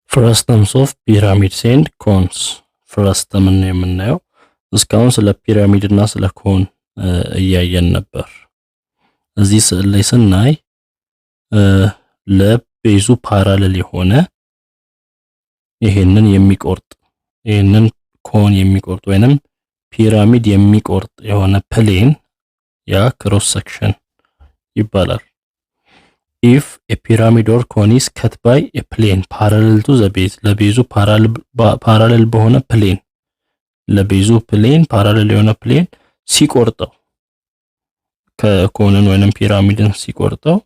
ፍረስተምስ ኦፍ ፒራሚድስ ኤንድ ኮንስ ፍረስተምን የምናየው እስካሁን ስለ ፒራሚድ እና ስለ ኮን እያየን ነበር። እዚህ ስዕል ላይ ስናይ ለቤዙ ፓራሌል የሆነ ይሄንን ኮን የሚቆርጥ ወይንም ፒራሚድ የሚቆርጥ የሆነ ፕሌን ያ ክሮስ ሴክሽን ይባላል። if a pyramid or cone is cut by a plane parallel to the base ለቤዙ ፓራሌል በሆነ ፕሌን ለቤዙ ፕሌን ፓራሌል የሆነ ፕሌን ሲቆርጠው ከኮንን ወይንም ፒራሚድን ሲቆርጠው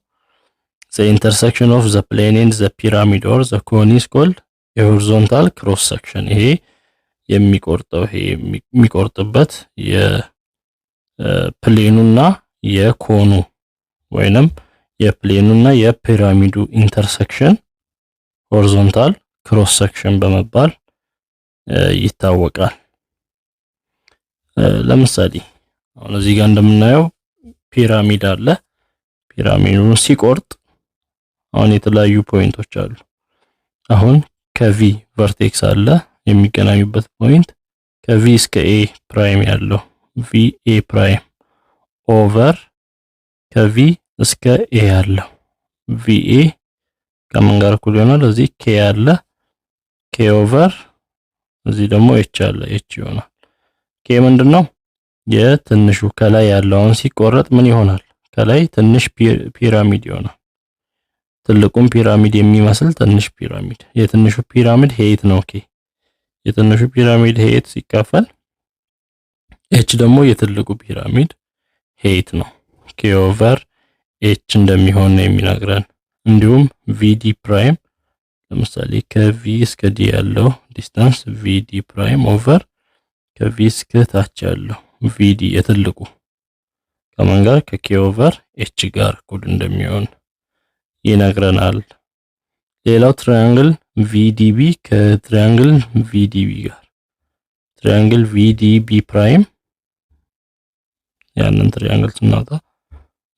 the intersection of the plane and the pyramid or the cone is called a horizontal cross section ይሄ የሚቆርጥበት የፕሌኑና የኮኑ ወይንም የፕሌኑና የፒራሚዱ ኢንተርሴክሽን ሆሪዞንታል ክሮስ ሴክሽን በመባል ይታወቃል። ለምሳሌ አሁን እዚህ ጋር እንደምናየው ፒራሚድ አለ። ፒራሚዱን ሲቆርጥ አሁን የተለያዩ ፖይንቶች አሉ። አሁን ከቪ ቨርቴክስ አለ የሚገናኙበት ፖይንት ከቪ እስከ ኤ ፕራይም ያለው ቪ ኤ ፕራይም ኦቨር ከቪ እስከ ኤ ያለው ቪኤ ከምን ጋር እኩል ይሆናል? እዚህ ኬ አለ ኬ ኦቨር እዚህ ደግሞ ኤች አለ ኤች ይሆናል። ኬ ምንድነው? የትንሹ ከላይ ያለውን ሲቆረጥ ምን ይሆናል? ከላይ ትንሽ ፒራሚድ ይሆናል። ትልቁን ፒራሚድ የሚመስል ትንሽ ፒራሚድ የትንሹ ፒራሚድ ሄይት ነው። ኬ የትንሹ ፒራሚድ ሄይት ሲካፈል ኤች ደግሞ የትልቁ ፒራሚድ ሄይት ነው። ኬ ኦቨር ኤች እንደሚሆን ነው የሚነግረን። እንዲሁም ቪዲ ፕራይም ለምሳሌ ከቪ እስከ ዲ ያለው ዲስታንስ ቪዲ ፕራይም ኦቨር ከቪ እስከ ታች ያለው ቪዲ የትልቁ ከማን ጋር ከኬ ኦቨር ኤች ጋር እኩል እንደሚሆን ይነግረናል። ሌላው ትራያንግል ቪዲቢ ከትራያንግል ቪዲቢ ጋር ትራያንግል ቪዲቢ ፕራይም ያንን ትራያንግል ስናወጣ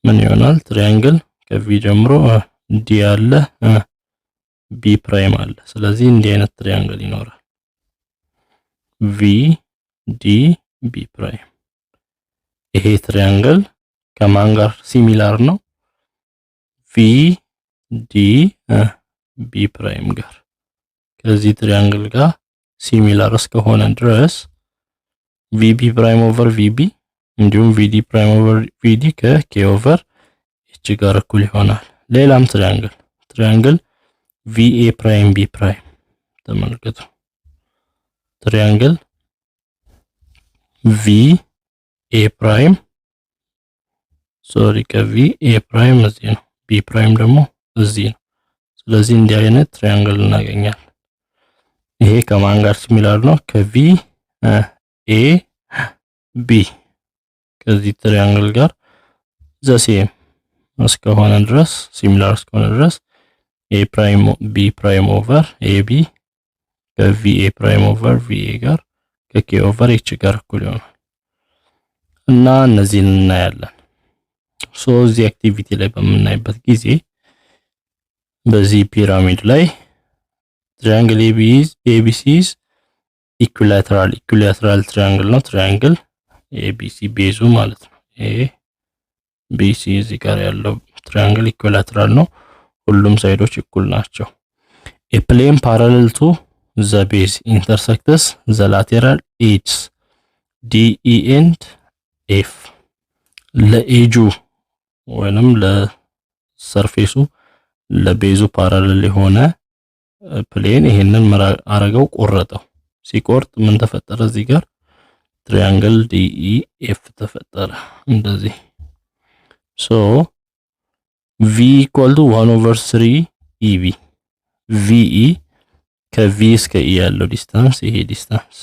ምን ይሆናል? ትራያንግል ከቪ ጀምሮ ዲ አለ ቢ ፕራይም አለ። ስለዚህ እንዲህ አይነት ትራያንግል ይኖራል። ቪ ዲ ቢ ፕራይም ይሄ ትራያንግል ከማን ጋር ሲሚላር ነው? ቪ ዲ ቢ ፕራይም ጋር ከዚህ ትራያንግል ጋር ሲሚላር እስከሆነ ድረስ ቪቢ ፕራይም ኦቨር ቪቢ እንዲሁም ቪዲ ፕራይም ኦቨር ቪዲ ከኬ ኦቨር ኤች ጋር እኩል ይሆናል። ሌላም ትራያንግል ቪኤ ፕራይም ቢ ፕራይም ተመልከቱ። ትራያንግል ቪኤ ፕራይም ከቪ ኤ ፕራይም እዚህ ነው፣ ቢ ፕራይም ደግሞ እዚህ ነው። ስለዚህ እንዲህ አይነት ትራያንግል እናገኛለን። ይሄ ከማን ጋር ሲሚላር ነው? ከቪ ኤ ቢ ከዚህ ትራያንግል ጋር ዘሴም እስከሆነ ድረስ ሲሚላር እስከሆነ ድረስ ኤ ፕራይም ቢ ፕራይም ኦቨር ኤ ቢ ከቪ ኤ ፕራይም ኦቨር ቪ ኤ ጋር ከኬ ኦቨር ኤች ጋር እኩል ይሆናል እና እነዚህን እናያለን። እዚህ አክቲቪቲ ላይ በምናይበት ጊዜ በዚህ ፒራሚድ ላይ ትራያንግል ኤቢሲ ኢኩላተራል ትራያንግል ነው። ትራያንግል ኤቢሲ ቤዙ ማለት ነው። ኤቢሲ እዚህ ጋር ያለው ትራያንግል ኢኩላተራል ነው። ሁሉም ሳይዶች እኩል ናቸው። ኤ ፕሌን ፓራሌል ቱ ዘ ቤዝ ኢንተርሴክትስ ዘ ላቴራል ኤጅስ ዲኢ ኤንድ ኤፍ ለኤጁ ወይንም ለሰርፌሱ ለቤዙ ፓራሌል የሆነ ፕሌን ይሄንን አረገው ቆረጠው። ሲቆርጥ ምን ተፈጠረ? እዚህ ጋር ትራያንግል ዲኢ ኤፍ ተፈጠረ እንደዚህ። ቪ ኢኳል ቱ 1/3 ኢቢ ቪኢ ከቪ እስከ ኢ ያለው ዲስታንስ ይሄ ዲስታንስ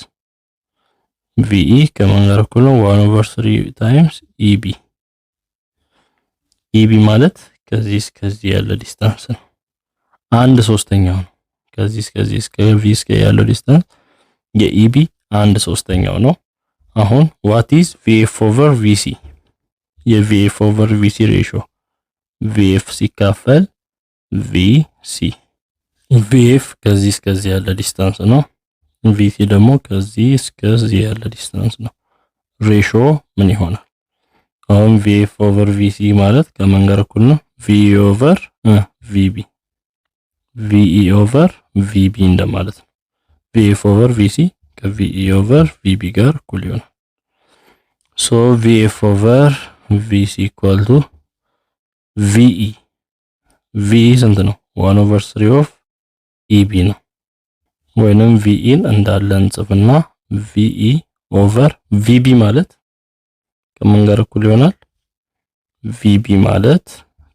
ቪኢ ከማን ጋር እኩል ነው? 1/3 ታይምስ ኢቢ ኢቢ ማለት ከዚህ እስከዚህ ያለው ዲስታንስ ነው። 1/3ኛው ነው። ከዚህ እስከዚህ እስከ ቪ እስከ ያለው ዲስታንስ የኢቢ 1/3ኛው ነው። አሁን what is VF over VC የVF over VC ሬሽዮ VF ሲካፈል VC ቪኤፍ ከዚህ እስከዚህ ያለ ዲስታንስ ነው። ቪሲ ደግሞ ከዚህ እስከዚህ ያለ ዲስታንስ ነው። ሬሾ ምን ይሆናል? አሁን ቪኤፍ ኦቨር ቪሲ ማለት ከምን ጋር እኩል ነው? ቪኢ ኦቨር ቪቢ ቪኢ ኦቨር ቪቢ እንደማለት ነው። ቪኤፍ ኦቨር ቪሲ ከቪኢ ኦቨር ቪቢ ጋር እኩል ይሆናል። ሶ ቪኤፍ ኦቨር ቪሲ ኢኳል ቱ ቪኢ ቪኢ ስንት ነው? 1/3 ኦፍ ኢቢ ነው። ወይንም ቪኢን እንዳለ እንጽፍና ቪኢ ኦቨር ቪቢ ማለት ከምን ጋር እኩል ይሆናል? ቪቢ ማለት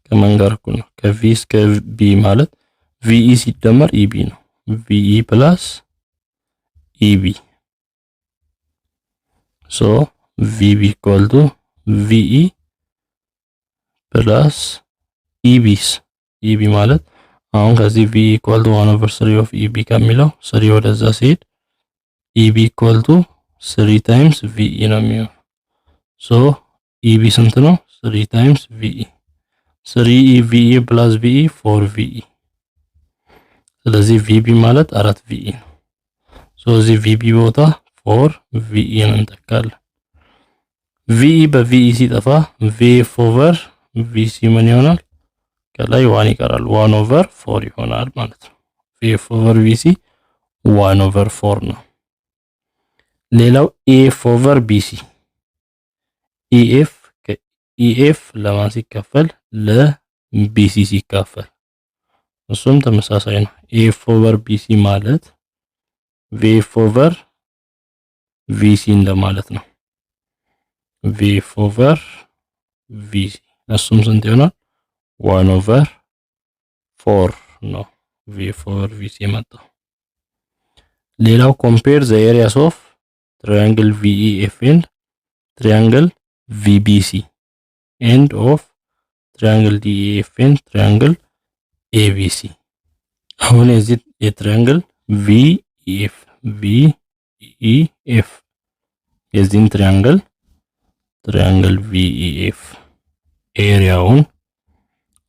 ከምን ጋር እኩል ነው? ከቪ እስከ ቢ ማለት ቪኢ ሲደመር ኢቢ ነው። ቪኢ ፕላስ ኢቢ ሶ ቪቢ ኢኳል ቱ ቪኢ ፕላስ ኢቢስ ኢቢ ማለት አሁን ከዚህ ቪ ኢኳል ቱ 1/3 ኦፍ ኢቢ ከሚለው 3 ወደዛ ሲሄድ ኢቢ ኢኳል ቱ 3 ታይምስ ቪኢ ነው የሚሆነው። ሶ ኢቢ ስንት ነው? 3 ታይምስ ቪኢ 3 ቪኢ ፕላስ ቪኢ 4 ቪኢ። ስለዚህ ቪቢ ማለት 4 ቪኢ ነው። ሶ እዚህ ቪቢ ቦታ 4 ቪኢ እንተካለን። ቪኢ በቪኢ ሲጠፋ ቪኤፍ ኦቨር ቪሲ ምን ይሆናል? ከላይ 1 ይቀራል 1/4 ይሆናል ማለት ነው። ቪኤፍ ኦቨር ቪሲ 1/4 ነው። ሌላው ኢኤፍ ኦቨር ቢሲ ኢኤፍ ለማን ሲካፈል? ለቢሲ ሲካፈል እሱም ተመሳሳይ ነው። ኢኤፍ ኦቨር ቢሲ ማለት ቪኤፍ ኦቨር ቪሲ እንደማለት ነው። ቪኤፍ ኦቨር ቪሲ እሱም ስንት ይሆናል? 1/4 ነው ቪኤፍ ኦቨር ቪሲ የመጣው። ሌላው ኮምፔር ዘ ኤሪያስ ኦፍ ትራያንግል ቪኢኤፍ ኤንድ ትራያንግል ቪቢሲ ኤንድ ኦፍ ትራያንግል ዲኢኤፍ ኤንድ ትራያንግል ኤቢሲ። አሁን የዚህ የትራያንግል ቪኢኤፍ የዚህን ትራያንግል ቪኢኤፍ ኤሪያውን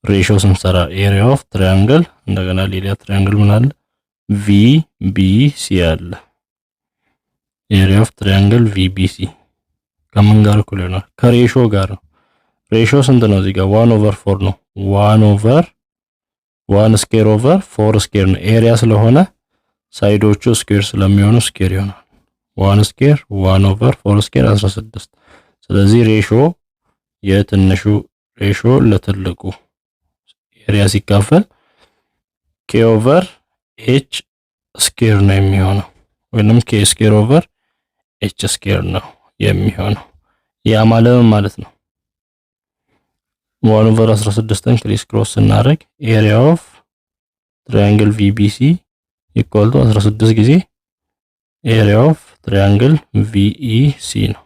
ሬሾ ስንሰራ ኤሪያ ኦፍ ትራያንግል እንደገና ሌላ ትራያንግል ምን አለ? ቪቢሲ አለ። ኤሪያ ኦፍ ትራያንግል ቪቢሲ ከምን ጋር እኩል ይሆናል? ከሬሾ ጋር ነው። ሬሾ ስንት ነው? እዚህ ጋር 1/4 ነው። 1 ስኩዌር ኦቨር 4 ስኩዌር ነው። ኤሪያ ስለሆነ ሳይዶቹ ስኩዌር ስለሚሆኑ ስኩዌር ይሆናል። 1 ስኩዌር 1/4 ስኩዌር 16። ስለዚህ ሬሾ የትንሹ ሬሾ ለትልቁ ኤሪያ ሲካፈል ኬ ኦቨር ኤች ስኩዌር ነው የሚሆነው፣ ወይንም ኬ ስኩዌር ኦቨር ኤች ስኩዌር ነው የሚሆነው። ያ ማለት ነው 1/16ን ክሪስ ክሮስ ስናደርግ ኤሪያ ኦፍ ትራያንግል ቪቢሲ ኢኳል ቱ 16 ጊዜ ኤሪያ ኦፍ ትራያንግል ቪኢሲ ነው።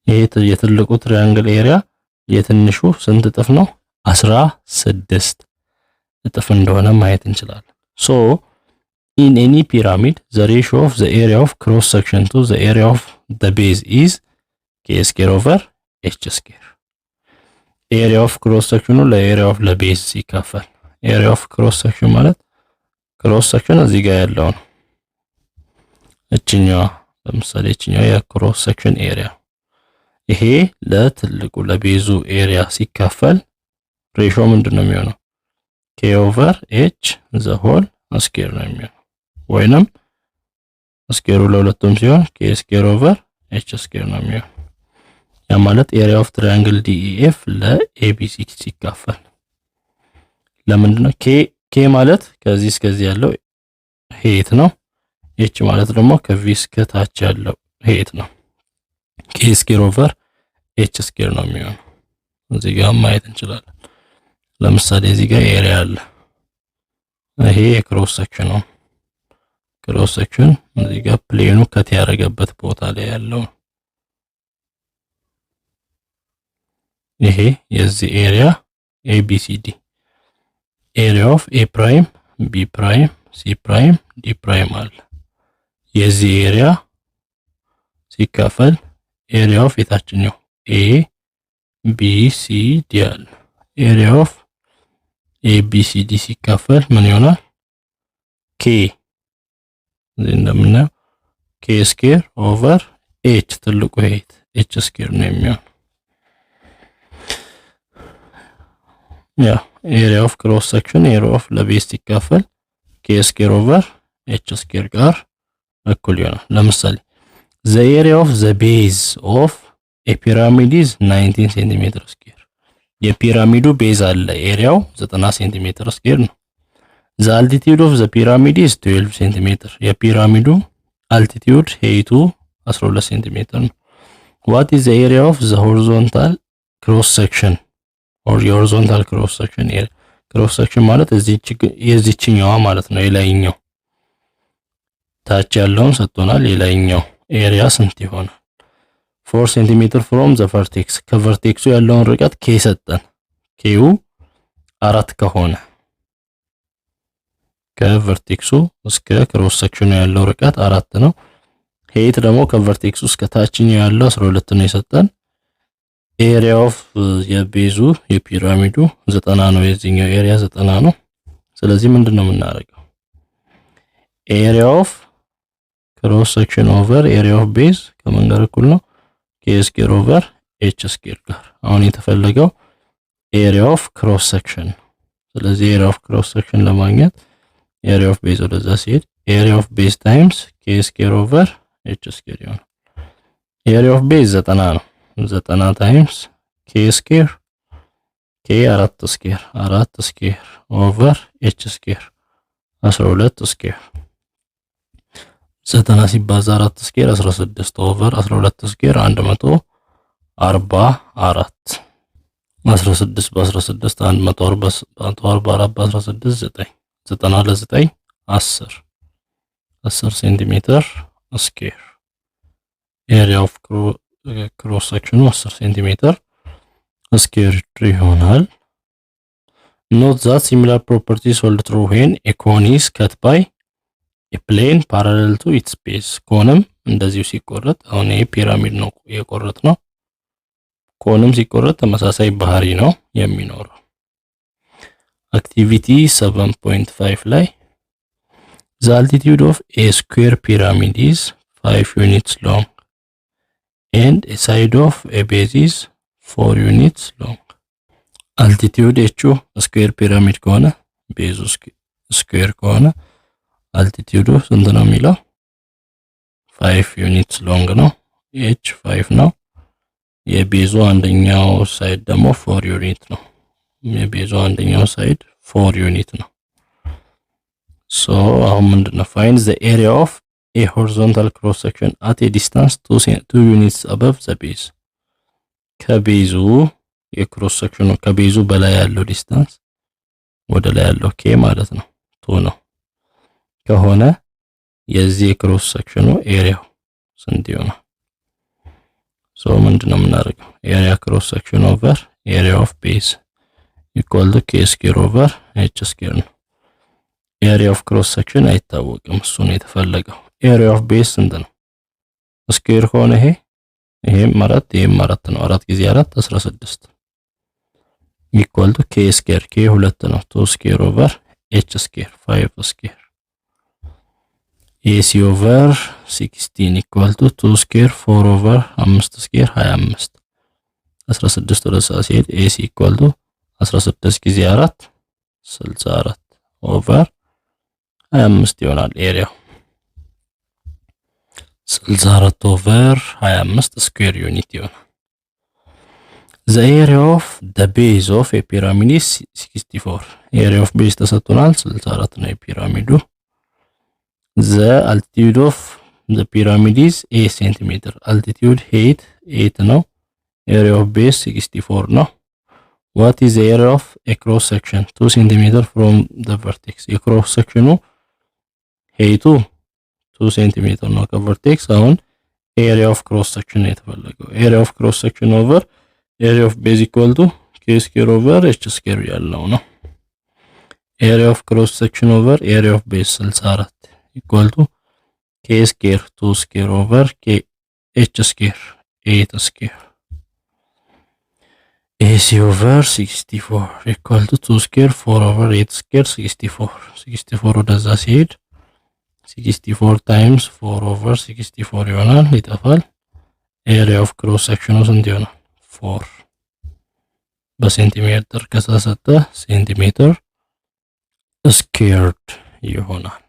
ይሄ የትልቁ ትራያንግል ኤሪያ የትንሹ ስንት እጥፍ ነው? 16 እጥፍ እንደሆነ ማየት እንችላለን። ሶ in any pyramid the ratio of the area of cross section to the area of the base is k square over h square. area of cross section ለarea of ለቤዝ ሲካፈል area of cross section ማለት cross section እዚህ ጋር ያለው ነው። እችኛዋ ለምሳሌ እችኛዋ የክሮስ ሴክሽን ኤሪያ ይሄ ለትልቁ ለቤዙ ኤሪያ ሲካፈል ሬሾ ምንድነው የሚሆነው? k over h the whole ስኩዌር ነው የሚሆነው። ወይንም ስኩዌሩ ለሁለቱም ሲሆን k ስኩዌር over h ስኩዌር ነው የሚሆነው። ያ ማለት ኤሪያ ኦፍ ትራያንግል ዲኢኤፍ ለኤቢሲ ሲካፈል ለምንድነው k ማለት ከዚህ እስከዚህ ያለው ሄት ነው። h ማለት ደግሞ ከዚህ እስከ ታች ያለው ሄት ነው። k ስኩዌር over h ስኩዌር ነው የሚሆነው። እዚህ ጋር ማየት እንችላለን። ለምሳሌ እዚህ ጋር ኤሪያ አለ። ይሄ የክሮስ ሴክሽን ነው። ክሮስ ሴክሽን እዚህ ጋር ፕሌኑ ከት ያደረገበት ቦታ ላይ ያለው ይሄ የዚህ ኤሪያ ABCD ኤሪያ ኦፍ A ፕራይም B ፕራይም C ፕራይም D ፕራይም አለ። የዚህ ኤሪያ ሲካፈል ኤሪያ ኦፍ የታችኛው A B C D አለ። ኤሪያ ኦፍ ABCD ሲካፈል ምን ይሆናል? ኬ እዚህ እንደምናየው ኬ ስኩዌር ኦቨር ኤች ትልቁ ኤች ስኩዌር ነው የሚሆነው። ያ ኤሪያ ኦፍ ክሮስ ሴክሽን ኤሪያ ኦፍ ለቤዝ ሲካፈል ኬ ስኩዌር ኦቨር ኤች ስኩዌር ጋር እኩል ይሆናል። ለምሳሌ the area of the base of a pyramid is 19 ሴንቲሜትር ስኩዌር። የፒራሚዱ ቤዝ አለ ኤሪያው 90 ሴንቲሜትር ስኩዌር ነው። the altitude of the pyramid is 12 ሴንቲሜትር። የፒራሚዱ altitude ሄይቱ 12 ሴንቲሜትር ነው። what is the area of the horizontal cross section or horizontal cross section area? ክሮስ ሴክሽን ማለት የዚህኛዋ ማለት ነው። የላይኛው ታች ያለውን ሰጥቶናል። የላይኛው ኤሪያ ስንት ይሆናል? 4 ሴንቲሜትር ፍሮም ዘ ቨርቴክስ ከቨርቴክሱ ያለውን ርቀት ኬ ሰጠን። ኬው 4 ከሆነ ከቨርቴክሱ እስከ ክሮስ ሴክሽኑ ያለው ርቀት 4 ነው። ሄይት ደግሞ ከቨርቴክሱ እስከ ታችኛው ያለው 12 ነው የሰጠን። ኤሪያ ኦፍ የቤዙ የፒራሚዱ 90 ነው። የዚህኛው ኤሪያ 90 ነው። ስለዚህ ምንድነው የምናደርገው? ኤሪያ ኦፍ ክሮስ ሴክሽን ኦቨር ኤሪያ ኦፍ ቤዝ ከምን ጋር እኩል ነው? ኬ ስኩዌር ኦቨር ኤች ስኩዌር ጋር። አሁን የተፈለገው ኤሪያ ኦፍ ክሮስ ሴክሽን። ስለዚህ ኤሪያ ኦፍ ክሮስ ሴክሽን ለማግኘት ኤሪያ ኦፍ ቤዝ ወደዛ ሲሄድ ኤሪያ ኦፍ ቤዝ ታይምስ ኬ ስኩዌር ኦቨር ኤች ስኩዌር ይሆናል። ኤሪያ ኦፍ ቤዝ 90 ነው። 90 ታይምስ ኬ ስኩዌር ኬ 4 ስኩዌር ኦቨር ኤች ስኩዌር 12 ስኩዌር 90 ሲባዛ 4 ስኩዌር 16 ኦቨር 12 ስኩዌር 144 16 በ16 144 በ16 9 90 ለ9 10 ሴንቲሜትር ስኩዌር ኤሪያ ኦፍ ክሮስ ሴክሽኑ 10 ሴንቲሜትር ስኩዌር ይሆናል። ኖት ዛት ሲሚላር ፕሮፐርቲስ ሆልድ ትሩ ዌን ኤ ኮን ኢዝ ከት ባይ ኤ ፕሌን ፓራሌል ቱ ኢትስ ቤዝ። ኮንም እንደዚሁ ሲቆረጥ አሁን ይሄ ፒራሚድ ነው የቆረጥ ነው። ኮንም ሲቆረጥ ተመሳሳይ ባህሪ ነው የሚኖረው። አክቲቪቲ 7.5 ላይ the altitude of a square pyramid is 5 units long and a side of a base is 4 units long. altitude እቹ ስኩዌር ፒራሚድ ከሆነ ቤዙ ስኩዌር ከሆነ altitude ስንት ነው የሚለው 5 units long ነው። h 5 ነው። የቤዙ አንደኛው ሳይድ ደግሞ 4 ዩኒት ነው። የቤዙ አንደኛው ሳይድ 4 ዩኒት ነው። so አሁን ምንድነው find the area of a horizontal cross section at a distance 2 units above the base. ከቤዙ የክሮስ ሴክሽኑ ከቤዙ በላይ ያለው ዲስታንስ ወደ ላይ ያለው ኬ ማለት ነው 2 ነው ከሆነ የዚህ የክሮስ ሴክሽኑ ኤሪያው ስንት ይሆናል? so ምንድነው የምናደርገው? ኤሪያ ክሮስ ሴክሽን ኦቨር ኤሪያ ኦፍ ቤዝ ኢኳል ቱ ኬ ስኩዌር ኦቨር ኤች ስኩዌር ነው። ኤሪያ ኦፍ ክሮስ ሴክሽን አይታወቅም፣ እሱ ነው የተፈለገው። ኤሪያ ኦፍ ቤዝ ስንት ነው? ስኩዌር ከሆነ ይሄም 4 ይሄም 4 ነው። 4 ጊዜ 4 16 ኢኳል ቱ ኬ ስኩዌር ኬ 2 ነው 2 ስኩዌር ኦቨር ኤች ስኩዌር 5 ስኩዌር AC over 16 equal to 2 square 4 over 5 square 25 16 ወደ ሳሲድ AC equal to 16 ጊዜ 4 64 over 25 ይሆናል። ኤሪያው 64 over 25 square unit ይሆናል። the area of the base of a pyramid is 64 area of base ተሰጥቶናል 64 ነው የፒራሚዱ። the altitude of the pyramid is 8 centimeter altitude height 8 ነው። area of base 64 ነው። what is the area of a cross section 2 centimeter from the vertex የክሮስ ሴክሽኑ height 2 centimeter ነው ከቨርቴክስ። አሁን area of cross section የተፈለገው area of cross section over area of base equal to k square over h square ያለው ነው። area of cross section over area of base 64 equal to k square 2 square over k h square 8 square. AC over 64 equal to 2 square 4 over 8 square 64 ወደዛ ሲሄድ 64 ታይምስ 4 ኦቨር 64 ይሆናል፣ ይጠፋል። ኤሪያ ኦፍ ክሮስ ሴክሽኑ ስንት ይሆናል? 4 በሴንቲሜትር ከተሰጠ ሴንቲሜትር ስኩዌርድ ይሆናል።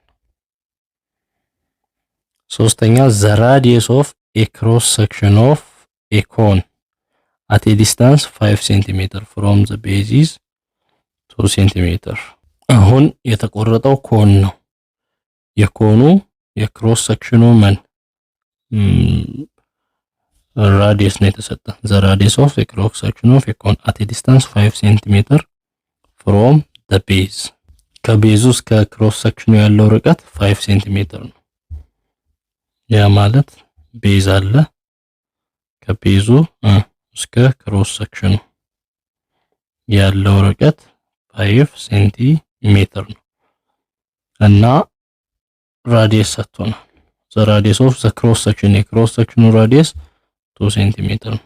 ሶስተኛ ዘ ራዲየስ ኦፍ ኤ ክሮስ ሴክሽን ኦፍ ኤ ኮን at a distance 5 cm from the base is 2 cm። አሁን የተቆረጠው ኮን ነው። የኮኑ የክሮስ ሴክሽኑ ምን ራዲየስ ነው የተሰጠ። the radius of a cross section of a cone at a distance 5 cm from the base ከቤዙ እስከ ክሮስ ሴክሽኑ ያለው ርቀት 5 cm ነው። ያ ማለት ቤዝ አለ፣ ከቤዙ እስከ ክሮስ ሴክሽኑ ያለው ርቀት 5 ሴንቲሜትር ነው እና ራዲየስ ሰጥቶናል። ዘ ራዲየስ ኦፍ ዘ ክሮስ ሴክሽን የክሮስ ሴክሽኑ ራዲየስ 2 ሴንቲሜትር ነው።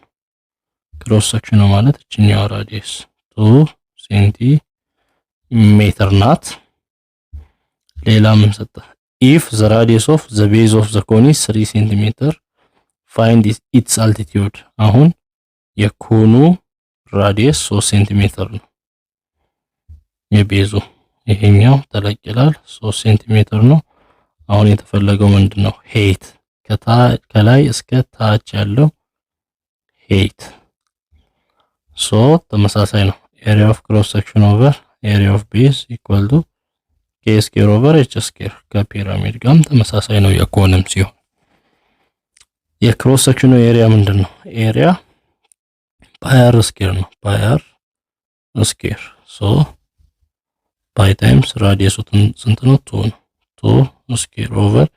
ክሮስ ሴክሽኑ ማለት እችኛው ራዲየስ 2 ሴንቲሜትር ናት። ሌላ ምን ሰጠ? if the radius of the base of the cone is 3 cm find its altitude። አሁን የኮኑ ራዲየስ 3 ሴንቲሜትር ነው። የቤዙ ይሄኛው ተለቅ ይላል 3 ሴንቲሜትር ነው። አሁን የተፈለገው ምንድነው? ሄይት ከላይ እስከ ታች ያለው ሄይት ተመሳሳይ ነው። ኤሪያ ኦፍ ክሮስ ሴክሽን ኦቨር ኤሪያ ኦፍ ቤዝ ኢኳል ቱ k ስኩዌር ኦቨር h ስኩዌር ከፒራሚድ ጋርም ተመሳሳይ ነው። የኮንም ሲሆን የክሮስ ሴክሽኑ ኤሪያ ምንድነው? ኤሪያ ፓይ አር ስኩዌር ነው። ፓይ አር ስኩዌር ፓይ ታይምስ ራዲየሱ ስንት ነው? 2 ነው። 2 ስኩዌር ኦቨር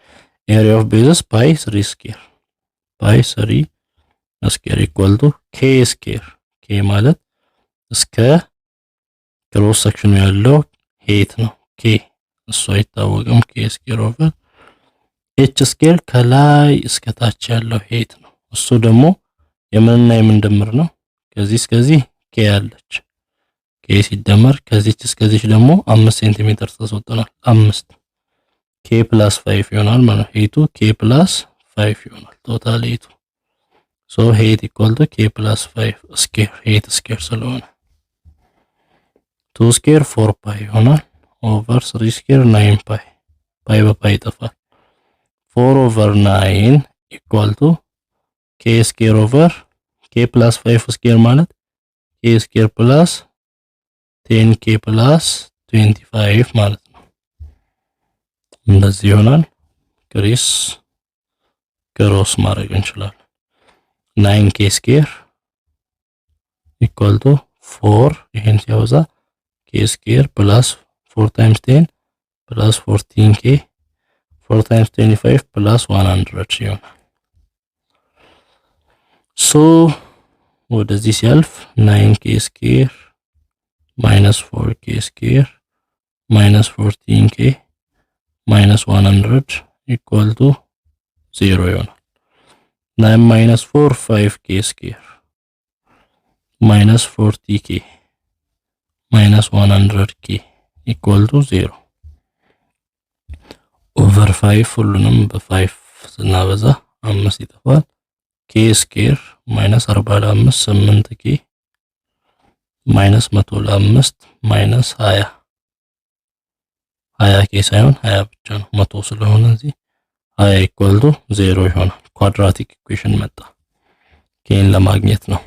ኤሪያ ኦፍ ቤዝስ ፓይ 3 ስኩዌር ፓይ 3 ስኩዌር ኢኳል ቱ k ስኩዌር k ማለት እስከ ክሮስ ሴክሽኑ ያለው ሄይት ነው። k እሱ አይታወቅም። k ስኩዌር ኦቨር h ስኩዌር ከላይ እስከ ታች ያለው ሄይት ነው። እሱ ደግሞ የምንና የምንደምር ነው። ከዚህ እስከዚህ k ያለች k ሲደመር ከዚች እስከዚህ ደግሞ 5 ሴንቲሜትር ተሰጥቶናል። 5 k + 5 ይሆናል ማለት ነው። ሄይቱ k + 5 ይሆናል ቶታል ሄይቱ። ሄይት ኢኳል ቱ k + 5 ስኩዌር ሄይት ስኩዌር ስለሆነ 2 ስኩዌር 4 ፓይ ይሆናል ኦቨር 3 ስኩዌር 9 ፓይ ፓይ በፓይ ይጠፋል። 4 ኦቨር 9 ኢኳል ቱ k ስኩዌር ኦቨር k + 5 ስኩዌር ማለት k ስኩዌር ፕላስ 10k ፕላስ 25 ማለት ነው። እንደዚህ ይሆናል። ክሮስ ማድረግ እንችላለን። 9k ስኩዌር ኢኳል ቱ 4 ይሄን ሲያወዛ k ስኩዌር ፕላስ 4 ታይምስ 10 ፕላስ 14k 4 ታይምስ 25 ፕላስ 100 ይሆናል። ወደዚህ ሲያልፍ 9k ስኩዌር ማይነስ 4k ስኩዌር ማይነስ 14k ማይነስ 100 ኢኳል ቱ 0 ይሆናል። 9 ማይነስ 4 5k ስኩዌር ማይነስ 40k ማይነስ 100k ኢኳል ቱ 0 ኦቨር 5 ሁሉንም በ5 ስናበዛ 5 ይጠፋል። k ስኩዌር ማይነስ 45 8k ማይነስ 105 ማይነስ 20k ሳይሆን 20 ብቻ ነው 100 ስለሆነ እዚህ 20 ኢኳል ቱ 0 ይሆናል። ኳድራቲክ ኢኩዌሽን መጣ። ኬን ለማግኘት ነው።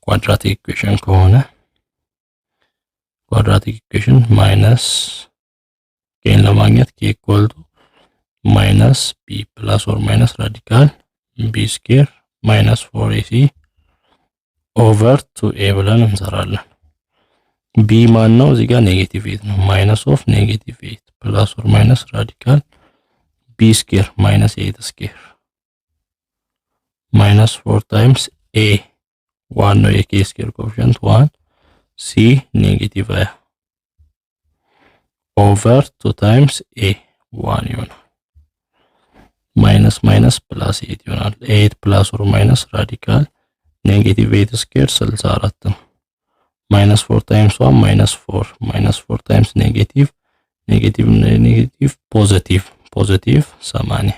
ኳድራቲክ ኢኩዌሽን ከሆነ ኳድራቲክ ኢኩዌሽን ማይነስ ኬን ለማግኘት k ኢኳል ቱ ማይነስ b ፕላስ ኦር ማይነስ ራዲካል b ስኩዌር ማይነስ 4ac ኦቨር 2a ብለን እንሰራለን። b ማን ነው? እዚህ ጋር ኔጌቲቭ 8 ነው። ማይነስ ኦፍ ኔጌቲቭ 8 ፕላስ ኦር ማይነስ ራዲካል b ስኩዌር ማይነስ 8 ስኩዌር ማይነስ 4 ታይምስ a 1 ነው የk ስኩዌር ኮኤፊሺየንት 1 c ኔጌቲቭ 20 ኦቨር 2 ታይምስ a 1 ይሆናል። ማይነስ ማይነስ ፕላስ 8 ይሆናል። 8 ፕላስ ኦር ማይነስ ራዲካል ኔጌቲቭ 8 ስኩዌር 64 ነው። ማይነስ 4 ታይምስ 1 ማይነስ 4 ማይነስ 4 ታይምስ ኔጌቲቭ ኔጌቲቭ ፖዚቲቭ ፖዚቲቭ 80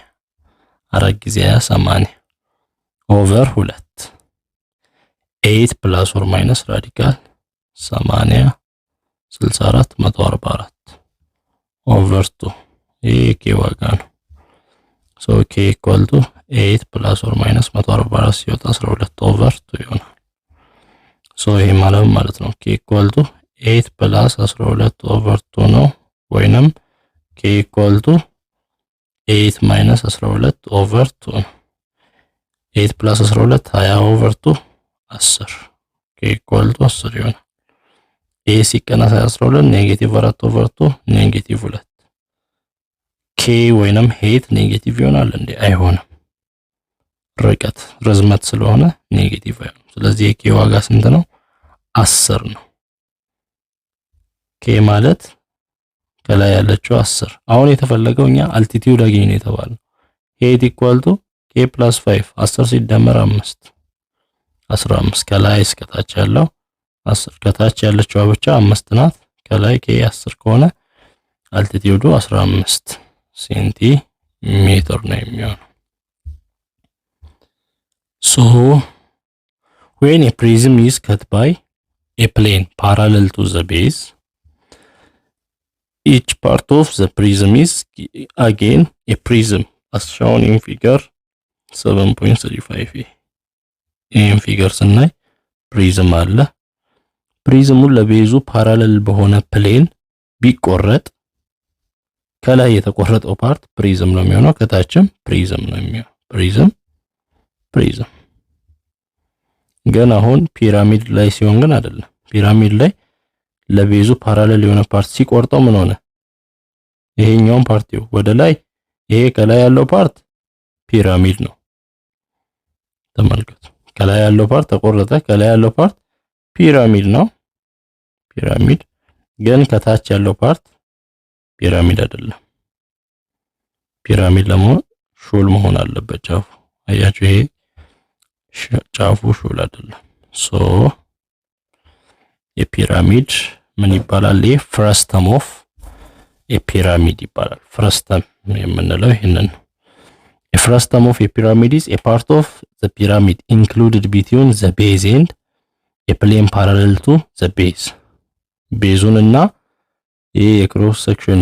4 ጊዜ 80 ኦቨር 2 8 ፕላስ ኦር ማይነስ ራዲካል 80 64 144 ኦቨር 2 ይሄ ኬ ዋጋ ነው። ሶ ኬ ኢኳል ቱ 8 ፕላስ ኦር ማይነስ 144 ሲወጣ 12 ኦቨር 2 ይሆናል። ሶ ይሄ ማለት ነው ኬ ኢኳል ቱ 8 ፕላስ 12 ኦቨር 2 ነው ወይንም ኬ ኢኳል ቱ 8 ማይነስ 12 ኦቨር 2 ነው። 8 ፕላስ 12 20 ኦቨር 2 10 ኬ ኢኳል ቱ 10 ይሆናል። ኤ ሲቀነስ 12 ኔጌቲቭ 4 ኦቨር 2 ኔጌቲቭ 2 ኬ ወይንም ሄት ኔጌቲቭ ይሆናል እንዴ? አይሆንም። ርቀት ርዝመት ስለሆነ ኔጌቲቭ አይሆንም። ስለዚህ የኬ ዋጋ ስንት ነው? 10 ነው። ኬ ማለት ከላይ ያለችው 10። አሁን የተፈለገው እኛ አልቲቲዩድ አገኝ ነው የተባለው። ሄት ኢኳል ቱ ኬ ፕላስ 5 10 ሲደመር 5 15 ከላይ እስከ ታች ያለው 10 ከታች ያለችው ብቻ 5 ናት። ከላይ ኬ 10 ከሆነ አልቲቲዩዱ 15 ሴንቲሜትር ነው የሚሆነው። So when a prism is cut by a plane parallel to the base, each part of the prism is again a prism as shown in figure 7.35. ይህም ፊገር ስናይ ፕሪዝም አለ። ፕሪዝሙን ለቤዙ ፓራለል በሆነ ፕሌን ቢቆረጥ ከላይ የተቆረጠው ፓርት ፕሪዝም ነው የሚሆነው፣ ከታችም ፕሪዝም ነው የሚሆነው። ፕሪዝም ግን አሁን ፒራሚድ ላይ ሲሆን ግን አይደለም። ፒራሚድ ላይ ለቤዙ ፓራለል የሆነ ፓርት ሲቆርጠው ምን ሆነ? ይሄኛውን ፓርት ወደ ላይ፣ ይሄ ከላይ ያለው ፓርት ፒራሚድ ነው። ተመልከቱ፣ ከላይ ያለው ፓርት ተቆረጠ፣ ከላይ ያለው ፓርት ፒራሚድ ነው። ፒራሚድ ግን ከታች ያለው ፓርት ፒራሚድ አይደለም። ፒራሚድ ለመሆን ሹል መሆን አለበት ጫፉ። አያችሁ፣ ይሄ ጫፉ ሹል አይደለም። ሶ የፒራሚድ ምን ይባላል? ይሄ ፍረስተም ኦፍ የፒራሚድ ይባላል። ፍረስተም የምንለው ይሄንን ነው። የፍረስተም ኦፍ የፒራሚድ is a part of the pyramid included between the base and a plane parallel to the base. ቤዙን እና ይሄ የክሮስ ሴክሽን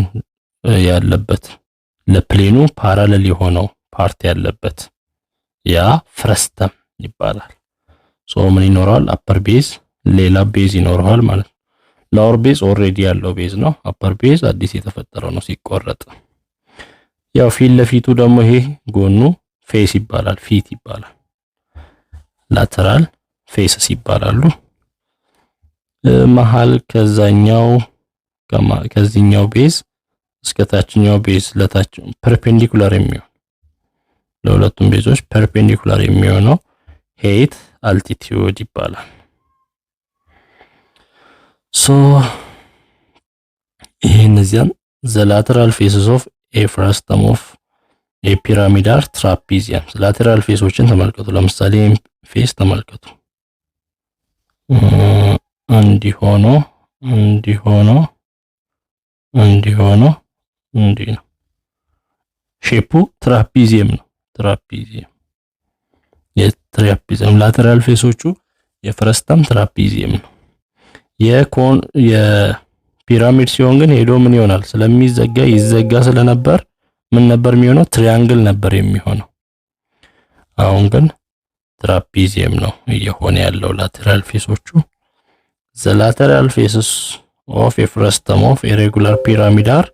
ያለበት ለፕሌኑ ፓራለል የሆነው ፓርት ያለበት ያ ፍረስተም ይባላል። ሶ ምን ይኖራል? አፐር ቤዝ ሌላ ቤዝ ይኖረዋል ማለት ነው። ሎወር ቤዝ ኦሬዲ ያለው ቤዝ ነው። አፐር ቤዝ አዲስ የተፈጠረው ነው ሲቆረጥ። ያው ፊት ለፊቱ ደግሞ ይሄ ጎኑ ፌስ ይባላል፣ ፊት ይባላል። ላተራል ፌስስ ይባላሉ። መሃል ከዚህኛው ቤዝ እስከ ታችኛው ቤዝ ለታች ፐርፔንዲኩላር የሚሆን ለሁለቱም ቤዞች ፐርፔንዲኩላር የሚሆነው ሄት አልቲቲዩድ ይባላል። ሶ ይሄ እነዚያን the lateral faces of a frustum of a pyramid are trapezium። lateral ፌሶችን ተመልከቱ። ለምሳሌ ፌስ ተመልከቱ። እንዲሆኖ እንዲህ ነው። ሼፑ ትራፒዚየም ነው። የትራፒዚየም ላተራል ፌሶቹ የፍረስተም ትራፒዚየም ነው። የፒራሚድ ሲሆን ግን ሄዶ ምን ይሆናል? ስለሚዘጋ ይዘጋ ስለነበር ምን ነበር የሚሆነው? ትሪያንግል ነበር የሚሆነው። አሁን ግን ትራፒዚየም ነው እየሆነ ያለው ላተራል ፌሶቹ። the lateral faces of a frustum of a regular pyramid are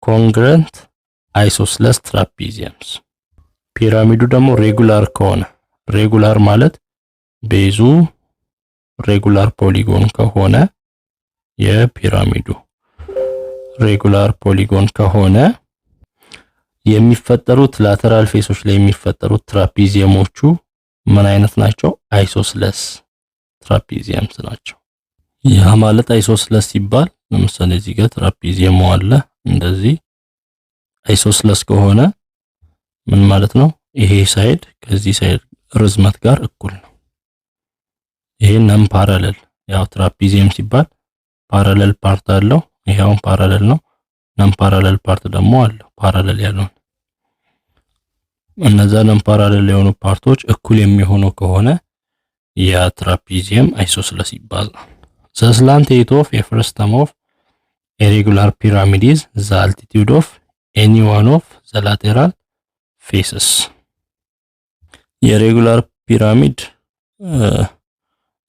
congruent isosceles trapeziums። ፒራሚዱ ደግሞ ሬጉላር ከሆነ፣ ሬጉላር ማለት ቤዙ ሬጉላር ፖሊጎን ከሆነ፣ የፒራሚዱ ሬጉላር ፖሊጎን ከሆነ የሚፈጠሩት ላተራል ፌሶች ላይ የሚፈጠሩት ትራፒዚየሞቹ ምን አይነት ናቸው? አይሶስለስ ትራፒዚየምስ ናቸው። ያ ማለት አይሶስለስ ሲባል ለምሳሌ እዚህ ጋር ትራፒዚየም አለ እንደዚህ። አይሶስለስ ከሆነ ምን ማለት ነው? ይሄ ሳይድ ከዚህ ሳይድ ርዝመት ጋር እኩል ነው። ይሄ ነን ፓራለል። ያው ትራፒዚየም ሲባል ፓራለል ፓርት አለው። ይሄው ፓራለል ነው። ነን ፓራለል ፓርት ደግሞ አለው ፓራለል ያለው። እነዛ ነን ፓራለል የሆኑ ፓርቶች እኩል የሚሆኑ ከሆነ ያ ትራፒዚየም አይሶስለስ ይባላል። The slant height of a frustum of a regular pyramid is the altitude of any one of the lateral faces. የሬጉላር ፒራሚድ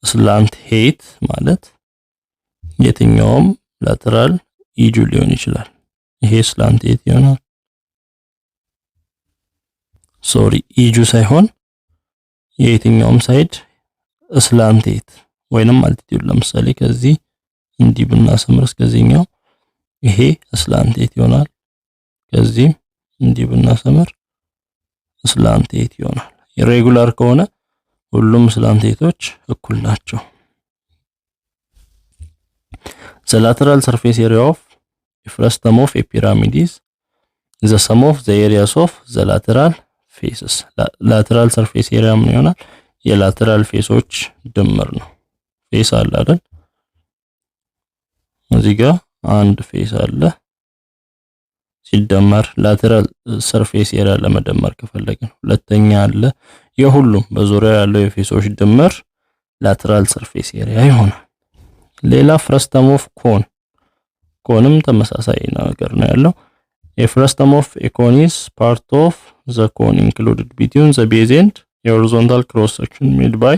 ስላንት ሄይት ማለት የትኛውም ላተራል ኢጁ ሊሆን ይችላል። ይሄ ስላንት ሄይት ይሆናል። ሶሪ ኢጁ ሳይሆን የትኛውም ሳይድ ስላንት ሄይት ወይንም አልቲቲዩድ ለምሳሌ ከዚህ እንዲህ ብናሰምር እስከዚህኛው ይሄ ስላንት ሄይት ይሆናል። ከዚህ እንዲህ ብናሰምር ስላንት ሄይት ይሆናል። ኢሬጉላር ከሆነ ሁሉም ስላንት ሄይቶች እኩል ናቸው። The lateral surface area of a frustum of a pyramid is the sum of the areas of the lateral faces. lateral surface area ምን ይሆናል? የላተራል ፌሶች ድምር ነው። ፌስ አለ አይደል? እዚህ ጋር አንድ ፌስ አለ ሲደመር ላተራል ሰርፌስ ኤሪያ ለመደመር ከፈለግን ሁለተኛ አለ። የሁሉም በዙሪያው ያለው የፌሶች ድምር ላተራል ሰርፌስ ኤሪያ ይሆናል። ሌላ ፍረስተም ኦፍ ኮንም ተመሳሳይ ነገር ነው ያለው። a frustum of a cone is part of the cone included between the base and a horizontal cross section made by